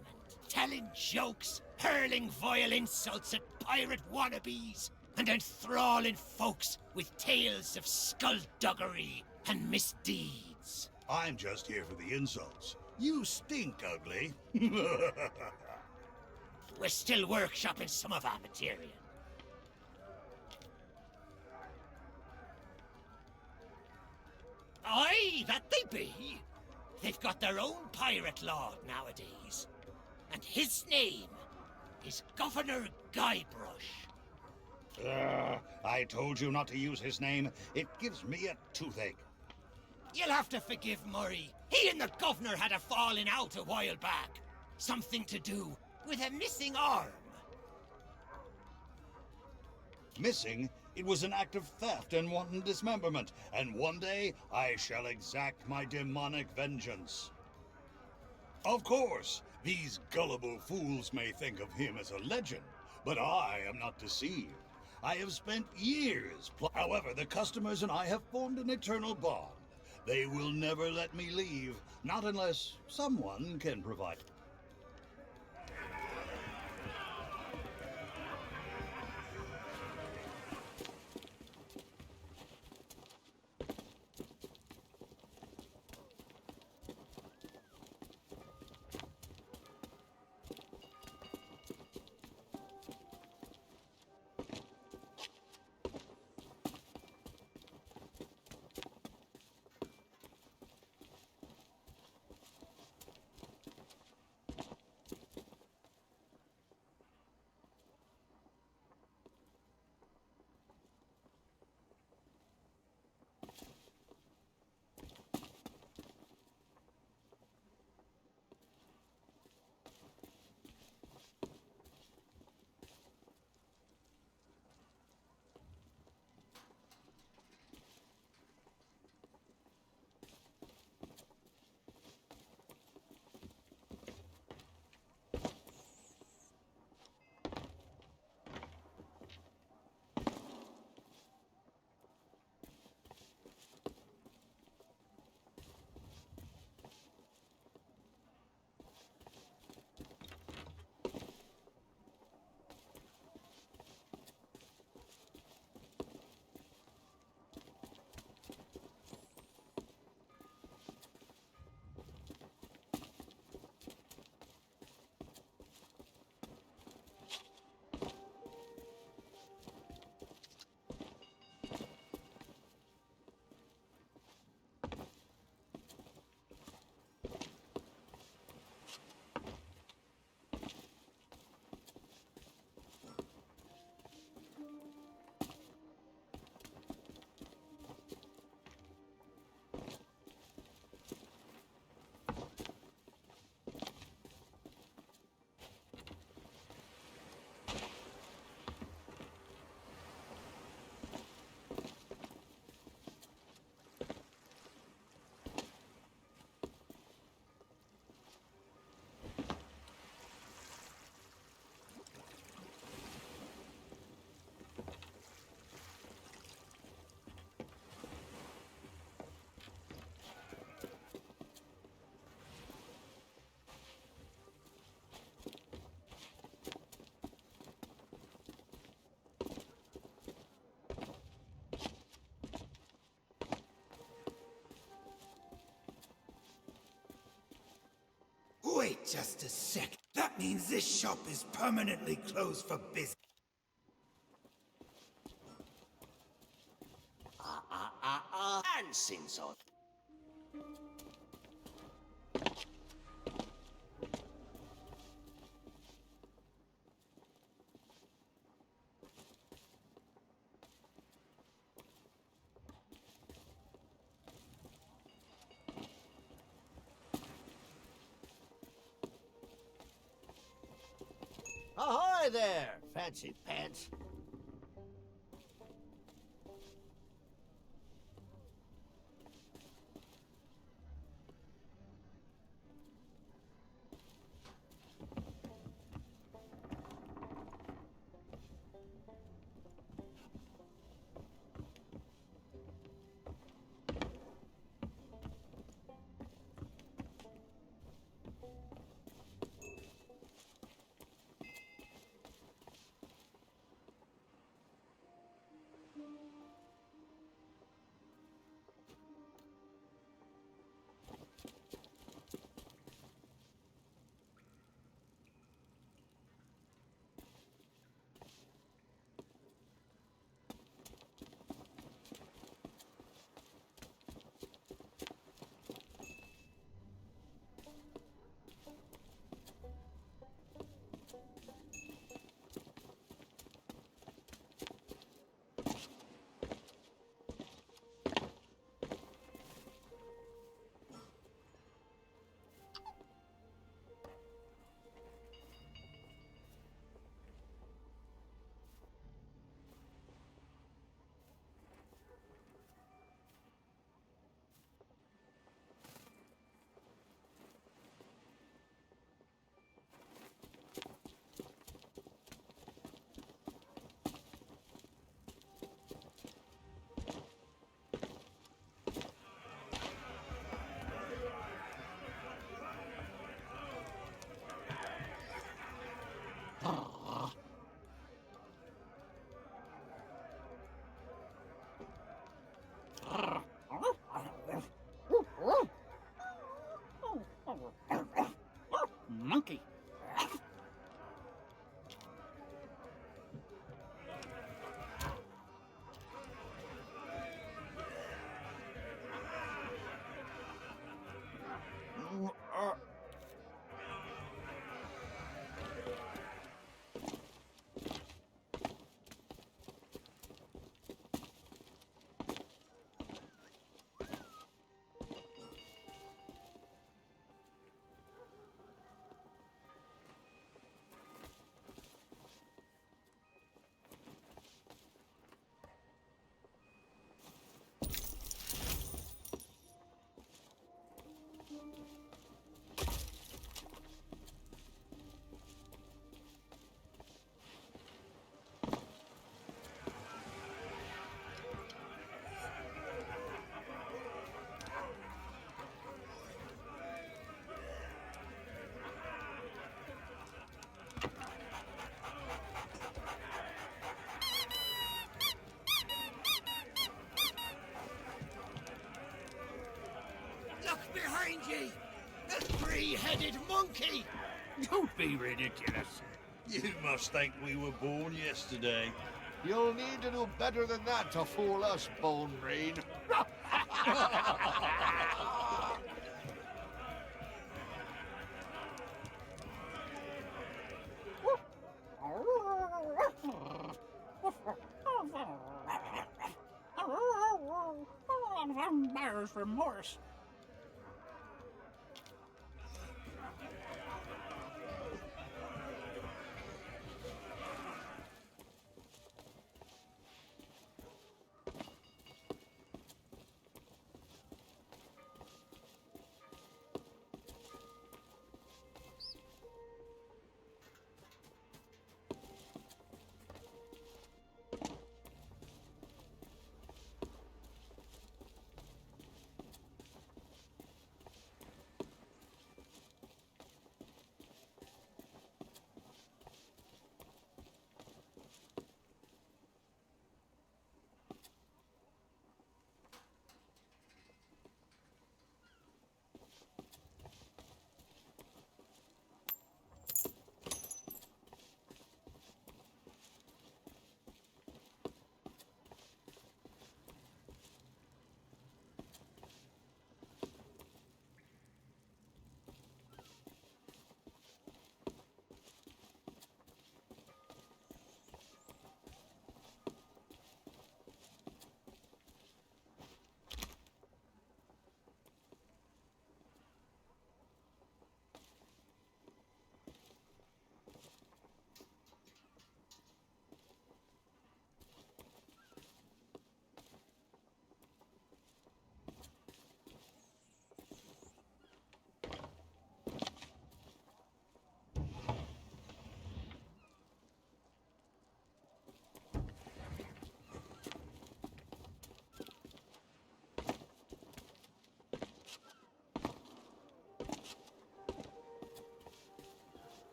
C: Telling jokes, hurling vile insults at pirate wannabes, and enthralling folks with tales of skullduggery and misdeeds.
B: I'm just here for the insults. You stink, ugly.
C: We're still workshopping some of our material. Aye, that they be. They've got their own pirate lord nowadays. And his name is Governor Guybrush.
B: I told you not to use his name. It gives me a toothache.
C: You'll have to forgive Murray. He and the governor had a falling out a while back. Something to do with a missing arm.
B: Missing? It was an act of theft and wanton dismemberment, and one day I shall exact my demonic vengeance. Of course, these gullible fools may think of him as a legend, but I am not deceived. I have spent years. However, the customers and I have formed an eternal bond. They will never let me leave, not unless someone can provide.
C: Wait just a sec. That means this shop is permanently closed for business.
H: And since I...
G: Ahoy there, fancy pants.
B: monkey!
C: Don't be ridiculous.
B: You must think we were born yesterday.
D: You'll need to do better than that to fool us, Bone Rain.
C: Buyer's remorse.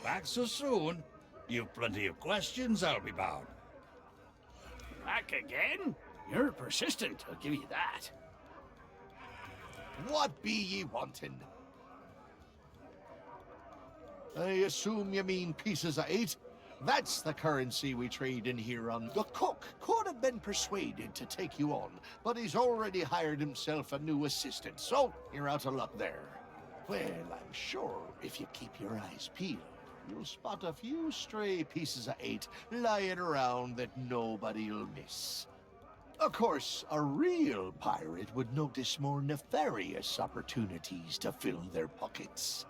B: Back so soon? You've plenty of questions, I'll be bound.
C: Back again? You're persistent, I'll give you that.
D: What be ye wanting? I assume you mean pieces of 8? That's the currency we trade in here on... The cook could have been persuaded to take you on, but he's already hired himself a new assistant, so you're out of luck there. Well, I'm sure if you keep your eyes peeled, you'll spot a few stray pieces of 8 lying around that nobody'll miss. Of course, a real pirate would notice more nefarious opportunities to fill their pockets.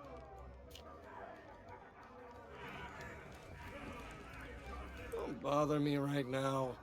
F: Don't bother me right now.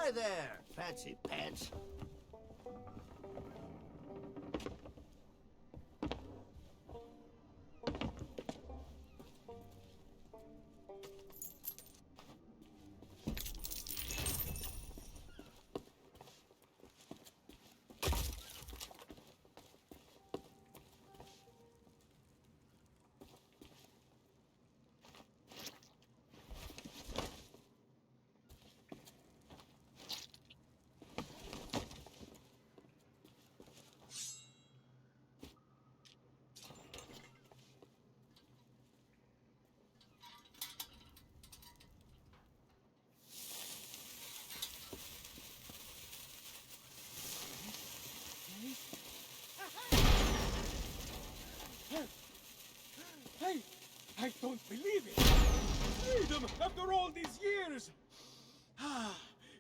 G: Hi there, fancy pants.
J: I don't believe it! Freedom after all these years! Ah,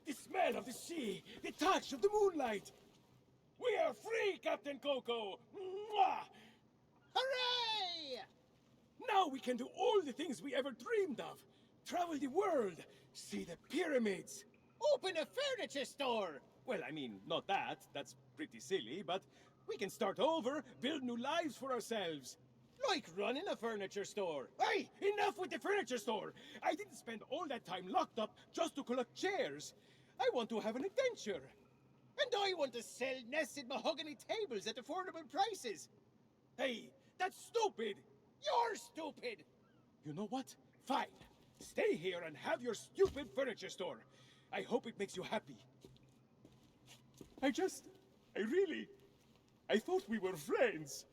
J: the smell of the sea, the touch of the moonlight! We are free, Captain Coco! Mwah!
I: Hooray!
J: Now we can do all the things we ever dreamed of. Travel the world, see the pyramids.
I: Open a furniture store!
J: Well, I mean, not that. That's pretty silly, but we can start over, build new lives for ourselves. Like running a furniture store. Hey, enough with the furniture store! I didn't spend all that time locked up just to collect chairs. I want to have an adventure.
I: And I want to sell nested mahogany tables at affordable prices.
J: Hey, that's stupid!
I: You're stupid!
J: You know what? Fine. Stay here and have your stupid furniture store. I hope it makes you happy. I thought we were friends.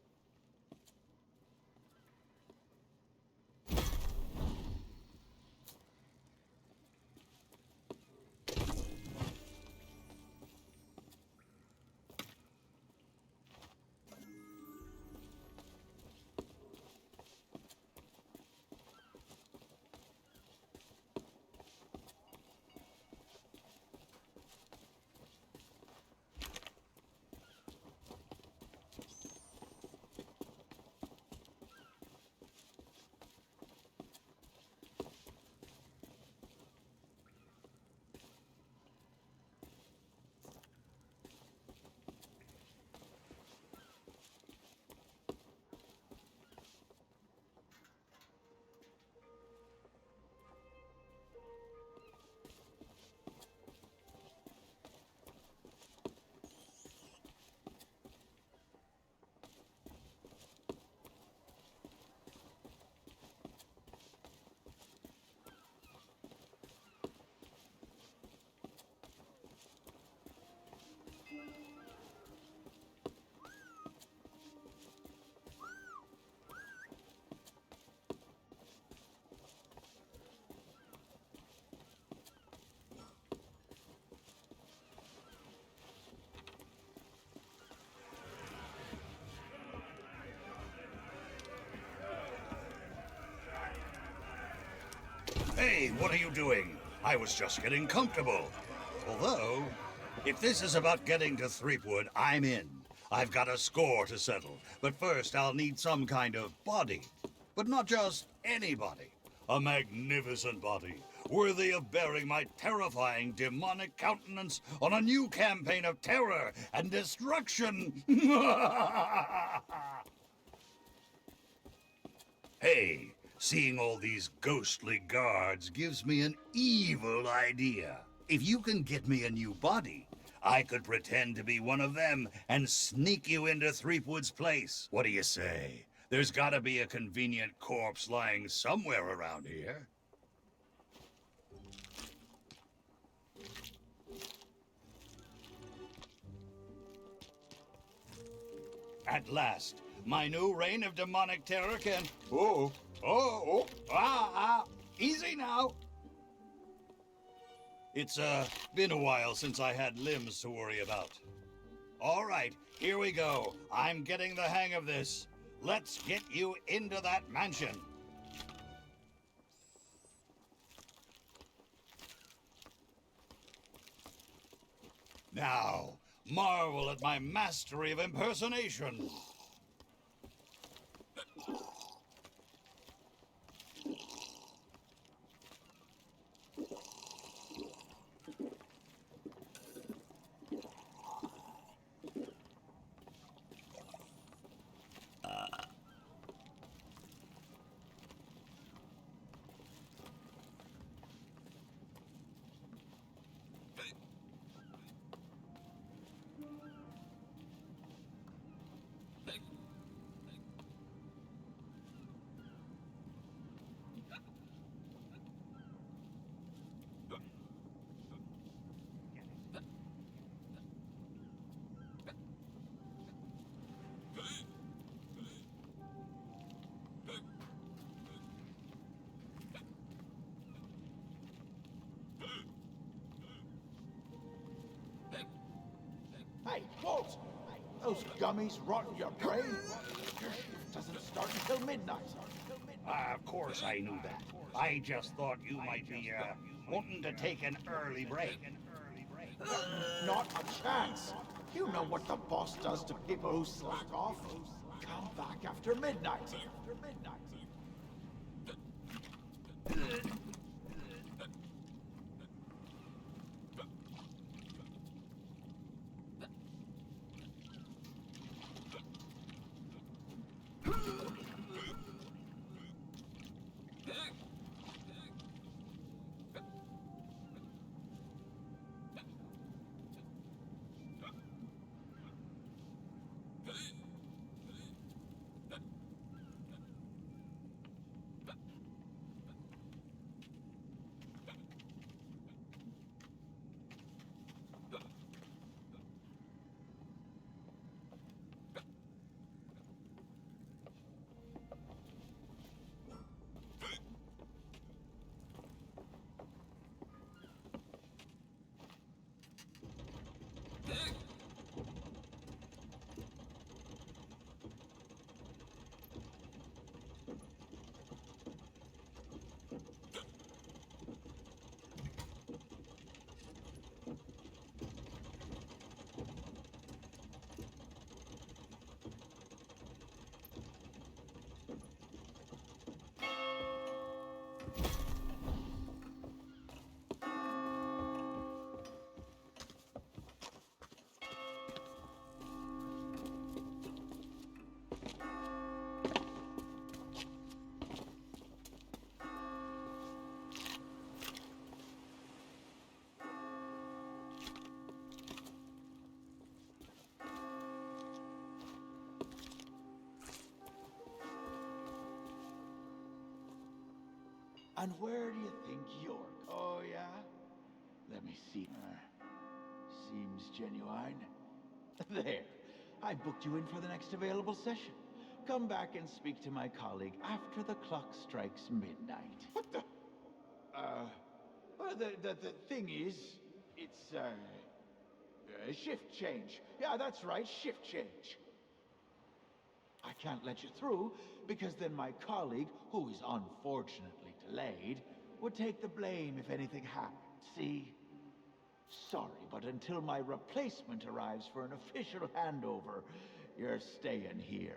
B: Hey, what are you doing? I was just getting comfortable. Although, if this is about getting to Threepwood, I'm in. I've got a score to settle. But first, I'll need some kind of body. But not just any body. A magnificent body, worthy of bearing my terrifying demonic countenance on a new campaign of terror and destruction. Hey, seeing all these ghostly guards gives me an evil idea. If you can get me a new body, I could pretend to be one of them and sneak you into Threepwood's place. What do you say? There's gotta be a convenient corpse lying somewhere around here. At last, my new reign of demonic terror can... Easy now. It's, been a while since I had limbs to worry about. All right, here we go. I'm getting the hang of this. Let's get you into that mansion. Now, marvel at my mastery of impersonation.
I: Hey, Walt! Those gummies rotting your brain? Your shift doesn't start until midnight.
B: Of course I knew that. I just thought you might be, wanting to take an early break.
I: Not a chance. You know what the boss does to people who slack off. Come back after midnight. And where do you think you're? Oh, yeah? Let me see. Seems genuine. There. I booked you in for the next available session. Come back and speak to my colleague after the clock strikes midnight. What the? Well, the thing is, it's, shift change. Yeah, that's right, shift change. I can't let you through, because then my colleague, who is unfortunately delayed, would take the blame if anything happened. See? Sorry, but until my replacement arrives for an official handover, you're staying here.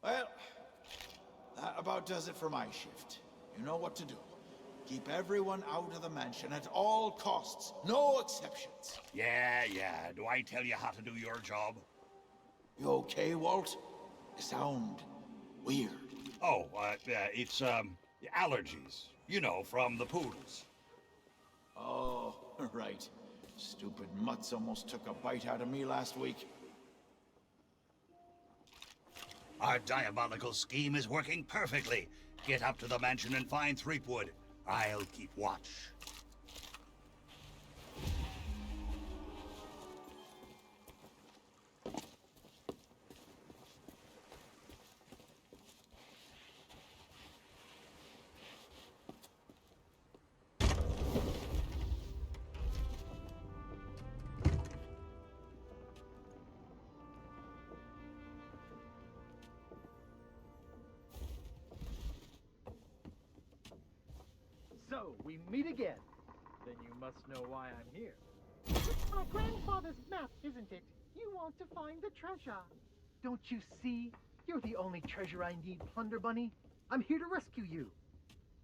I: Well, that about does it for my shift. You know what to do. Keep everyone out of the mansion at all costs. No exceptions.
B: Yeah. Do I tell you how to do your job?
I: You okay, Walt? You sound weird.
B: Oh, it's, allergies. You know, from the poodles.
I: Oh, right. Stupid mutts almost took a bite out of me last week.
B: Our diabolical scheme is working perfectly. Get up to the mansion and find Threepwood. I'll keep watch.
A: So, we meet again. Then you must know why I'm here.
M: It's my grandfather's map, isn't it? You want to find the treasure.
A: Don't you see? You're the only treasure I need, Plunder Bunny. I'm here to rescue you.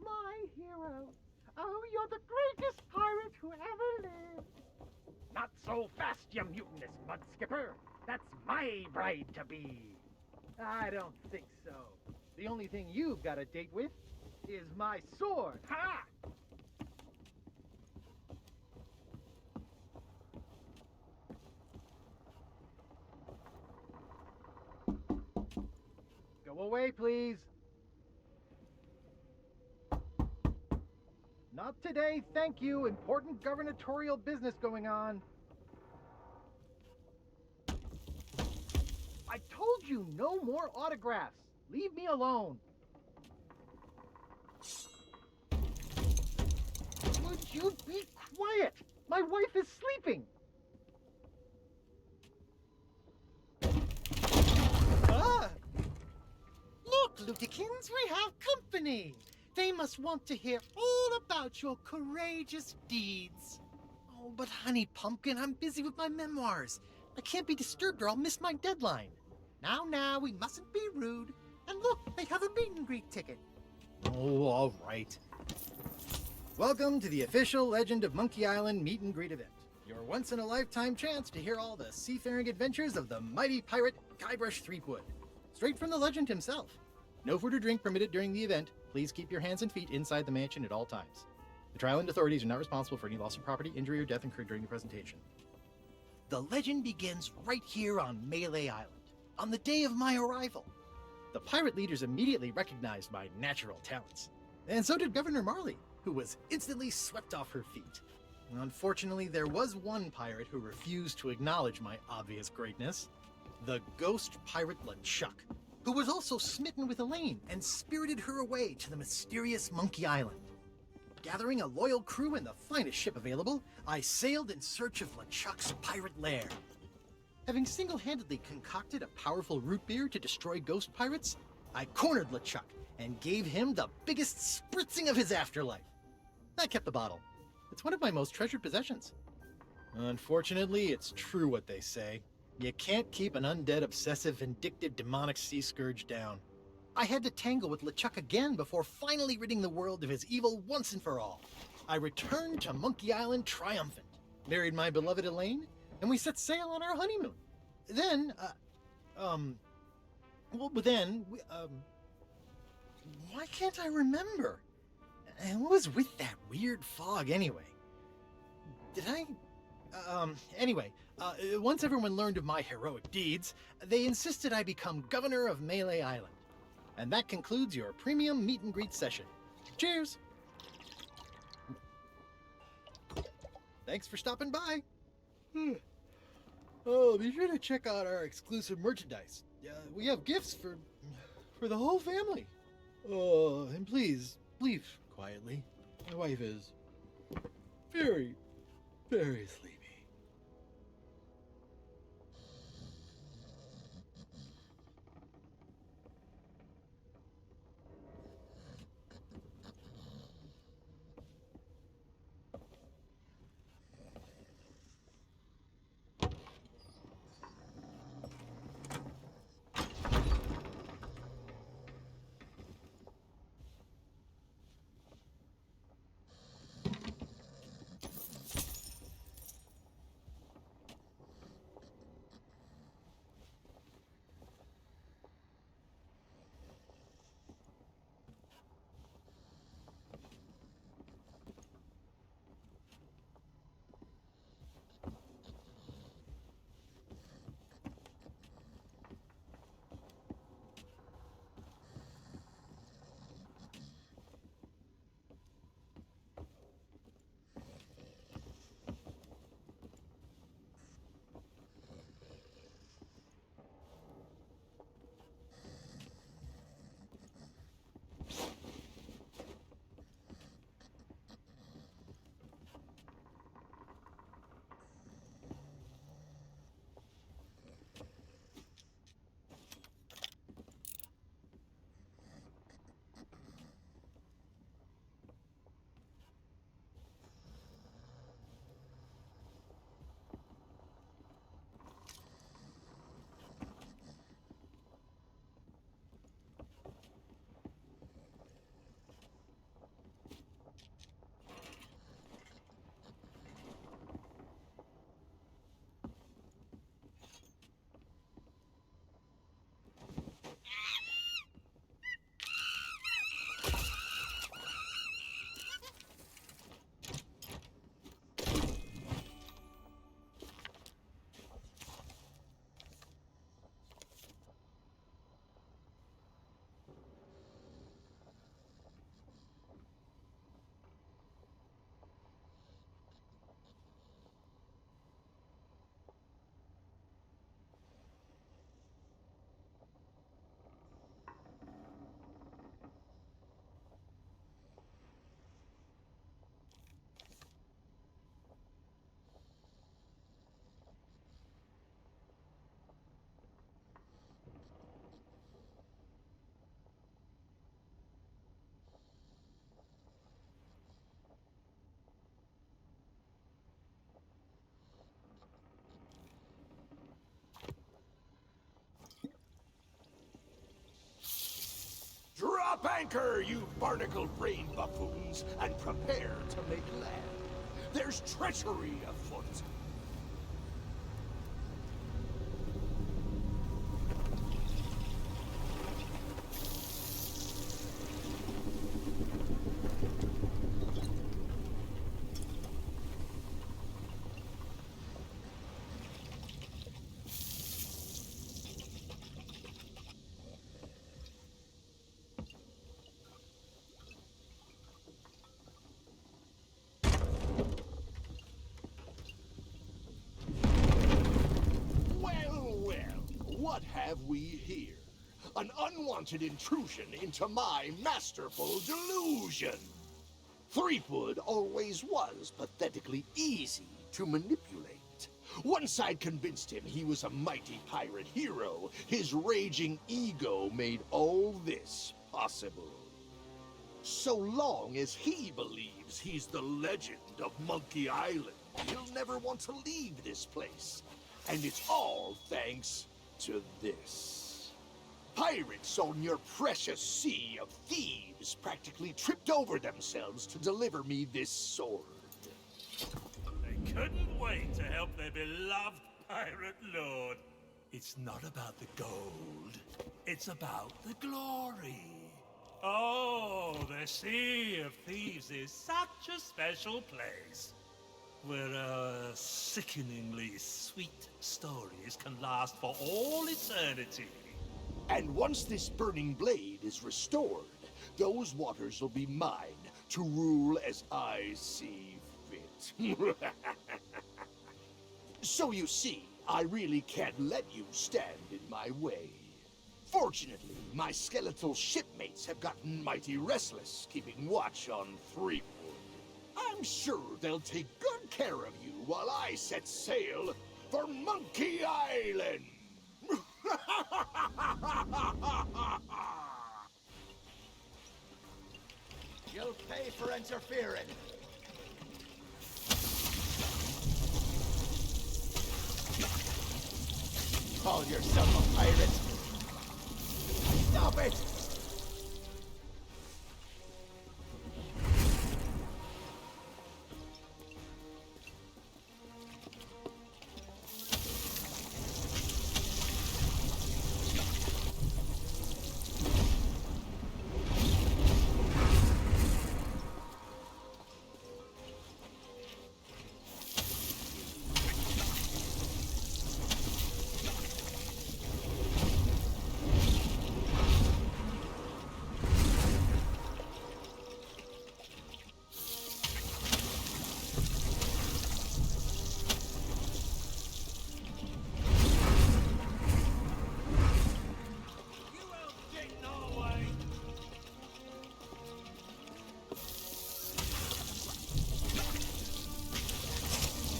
M: My hero. Oh, you're the greatest pirate who ever lived.
N: Not so fast, you mutinous mud skipper. That's my bride-to-be.
A: I don't think so. The only thing you've got a date with is my sword.
N: Ha!
A: Go away, please. Not today, thank you. Important gubernatorial business going on. I told you no more autographs. Leave me alone. Would you be quiet? My wife is sleeping. Ah! Look, Lutikins, we have company. They must want to hear all about your courageous deeds. Oh, but honey pumpkin, I'm busy with my memoirs. I can't be disturbed or I'll miss my deadline. Now, we mustn't be rude. And look, they have a meet and greet ticket. Oh, all right. Welcome to the official Legend of Monkey Island meet and greet event. Your once-in-a-lifetime chance to hear all the seafaring adventures of the mighty pirate Guybrush Threepwood. Straight from the legend himself. No food or drink permitted during the event. Please keep your hands and feet inside the mansion at all times. The Trial Island authorities are not responsible for any loss of property, injury, or death incurred during the presentation. The legend begins right here on Melee Island, on the day of my arrival. The pirate leaders immediately recognized my natural talents. And so did Governor Marley, who was instantly swept off her feet. Unfortunately, there was one pirate who refused to acknowledge my obvious greatness. The ghost pirate LeChuck, who was also smitten with Elaine and spirited her away to the mysterious Monkey Island. Gathering a loyal crew and the finest ship available, I sailed in search of LeChuck's pirate lair. Having single-handedly concocted a powerful root beer to destroy ghost pirates, I cornered LeChuck and gave him the biggest spritzing of his afterlife. I kept the bottle. It's one of my most treasured possessions. Unfortunately, it's true what they say. You can't keep an undead, obsessive, vindictive, demonic sea scourge down. I had to tangle with LeChuck again before finally ridding the world of his evil once and for all. I returned to Monkey Island triumphant, married my beloved Elaine, and we set sail on our honeymoon. Then, why can't I remember? And what was with that weird fog anyway? Once everyone learned of my heroic deeds, they insisted I become governor of Melee Island. And that concludes your premium meet and greet session. Cheers! Thanks for stopping by. Oh, be sure to check out our exclusive merchandise. We have gifts for the whole family. Oh, and please, leave quietly. My wife is very, very sleepy.
D: Drop anchor, you barnacle-brained buffoons, and prepare to make land. There's treachery afoot. What have we here? An unwanted intrusion into my masterful delusion. Threepwood always was pathetically easy to manipulate. Once I'd convinced him he was a mighty pirate hero, his raging ego made all this possible. So long as he believes he's the legend of Monkey Island, he'll never want to leave this place. And it's all thanks to this. Pirates on your precious sea of thieves practically tripped over themselves to deliver me this sword.
O: They couldn't wait to help their beloved pirate lord. It's not about the gold, it's about the glory. Oh, the Sea of Thieves is such a special place, where our sickeningly sweet stories can last for all eternity.
D: And once this burning blade is restored, those waters will be mine to rule as I see fit. So you see, I really can't let you stand in my way. Fortunately, my skeletal shipmates have gotten mighty restless, keeping watch on Threepwood. I'm sure they'll take good care of you while I set sail for Monkey Island!
I: You'll pay for interfering. Call yourself a pirate? Stop it!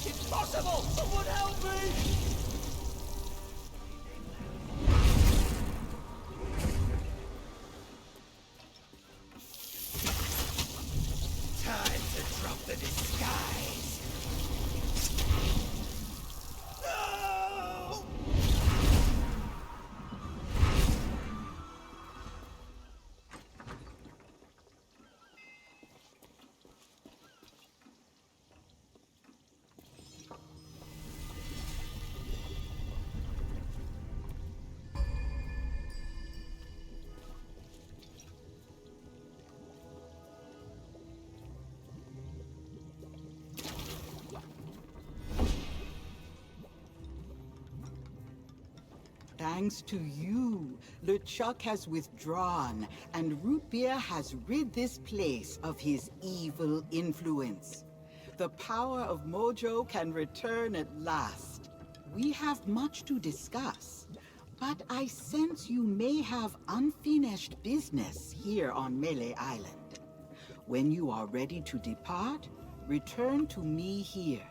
H: Impossible! Someone help me!
C: Time to drop the disguise.
H: No!
P: Thanks to you, LeChuck has withdrawn, and Root Beer has rid this place of his evil influence. The power of Mojo can return at last. We have much to discuss, but I sense you may have unfinished business here on Melee Island. When you are ready to depart, return to me here.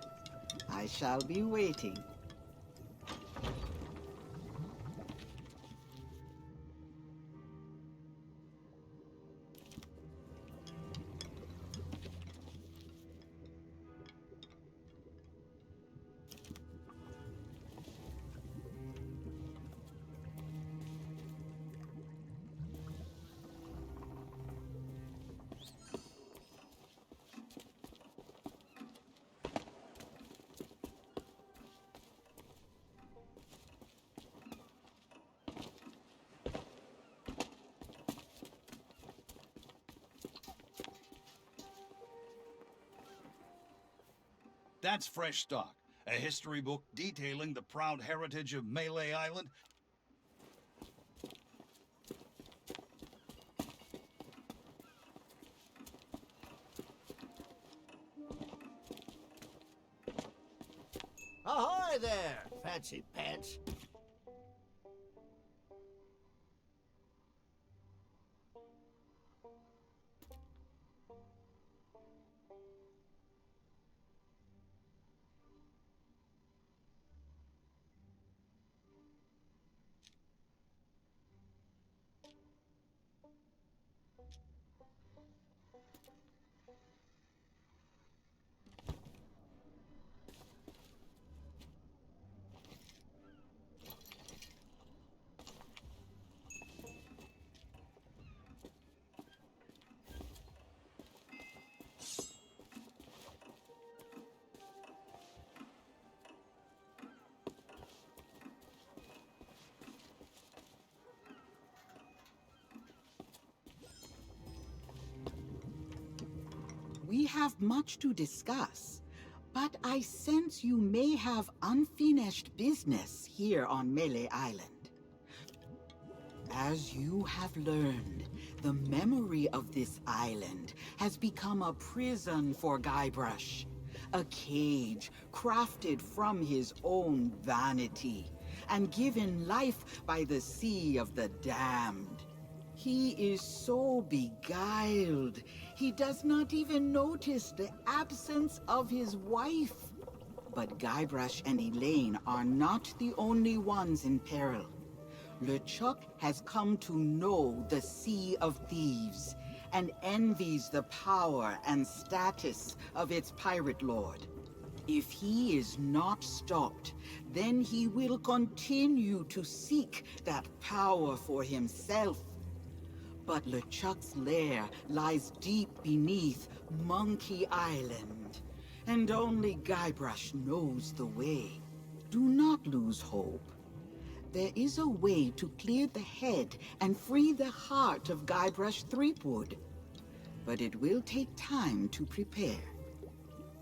P: I shall be waiting.
B: That's fresh stock. A history book detailing the proud heritage of Melee Island.
G: Ahoy there, fancy pants.
P: We have much to discuss, but I sense you may have unfinished business here on Melee Island. As you have learned, the memory of this island has become a prison for Guybrush, a cage crafted from his own vanity and given life by the Sea of the Damned. He is so beguiled, he does not even notice the absence of his wife. But Guybrush and Elaine are not the only ones in peril. LeChuck has come to know the Sea of Thieves and envies the power and status of its pirate lord. If he is not stopped, then he will continue to seek that power for himself. But LeChuck's lair lies deep beneath Monkey Island, and only Guybrush knows the way. Do not lose hope. There is a way to clear the head and free the heart of Guybrush Threepwood, but it will take time to prepare.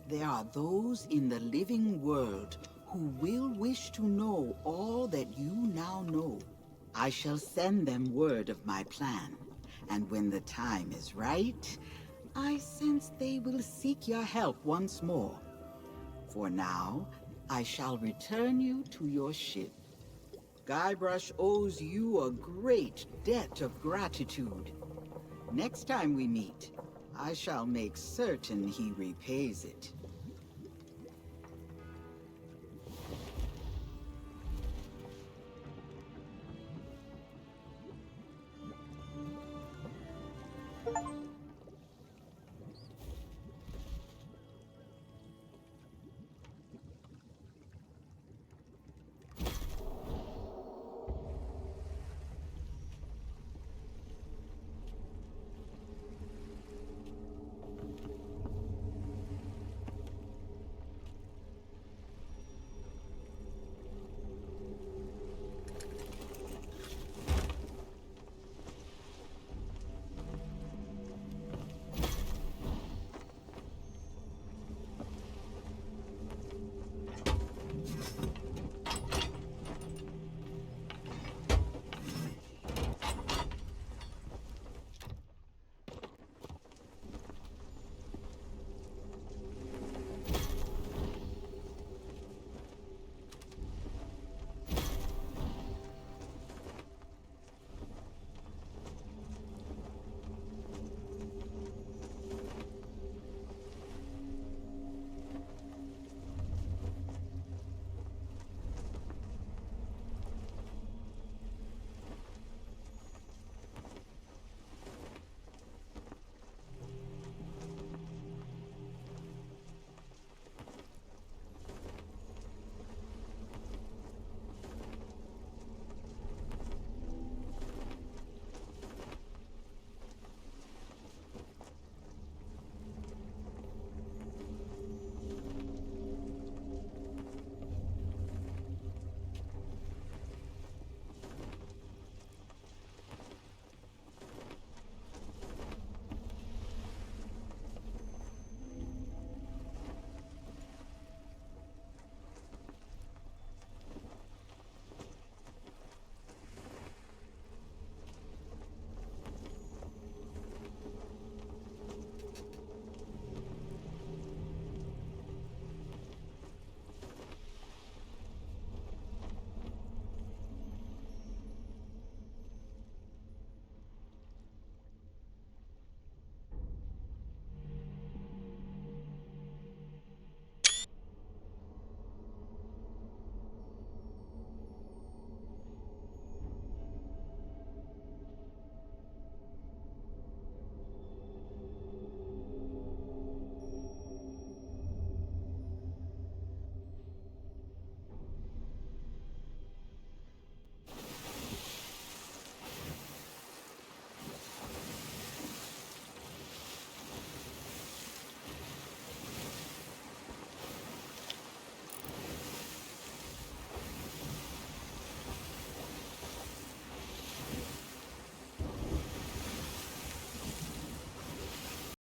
P: There are those in the living world who will wish to know all that you now know. I shall send them word of my plan. And when the time is right, I sense they will seek your help once more. For now, I shall return you to your ship. Guybrush owes you a great debt of gratitude. Next time we meet, I shall make certain he repays it.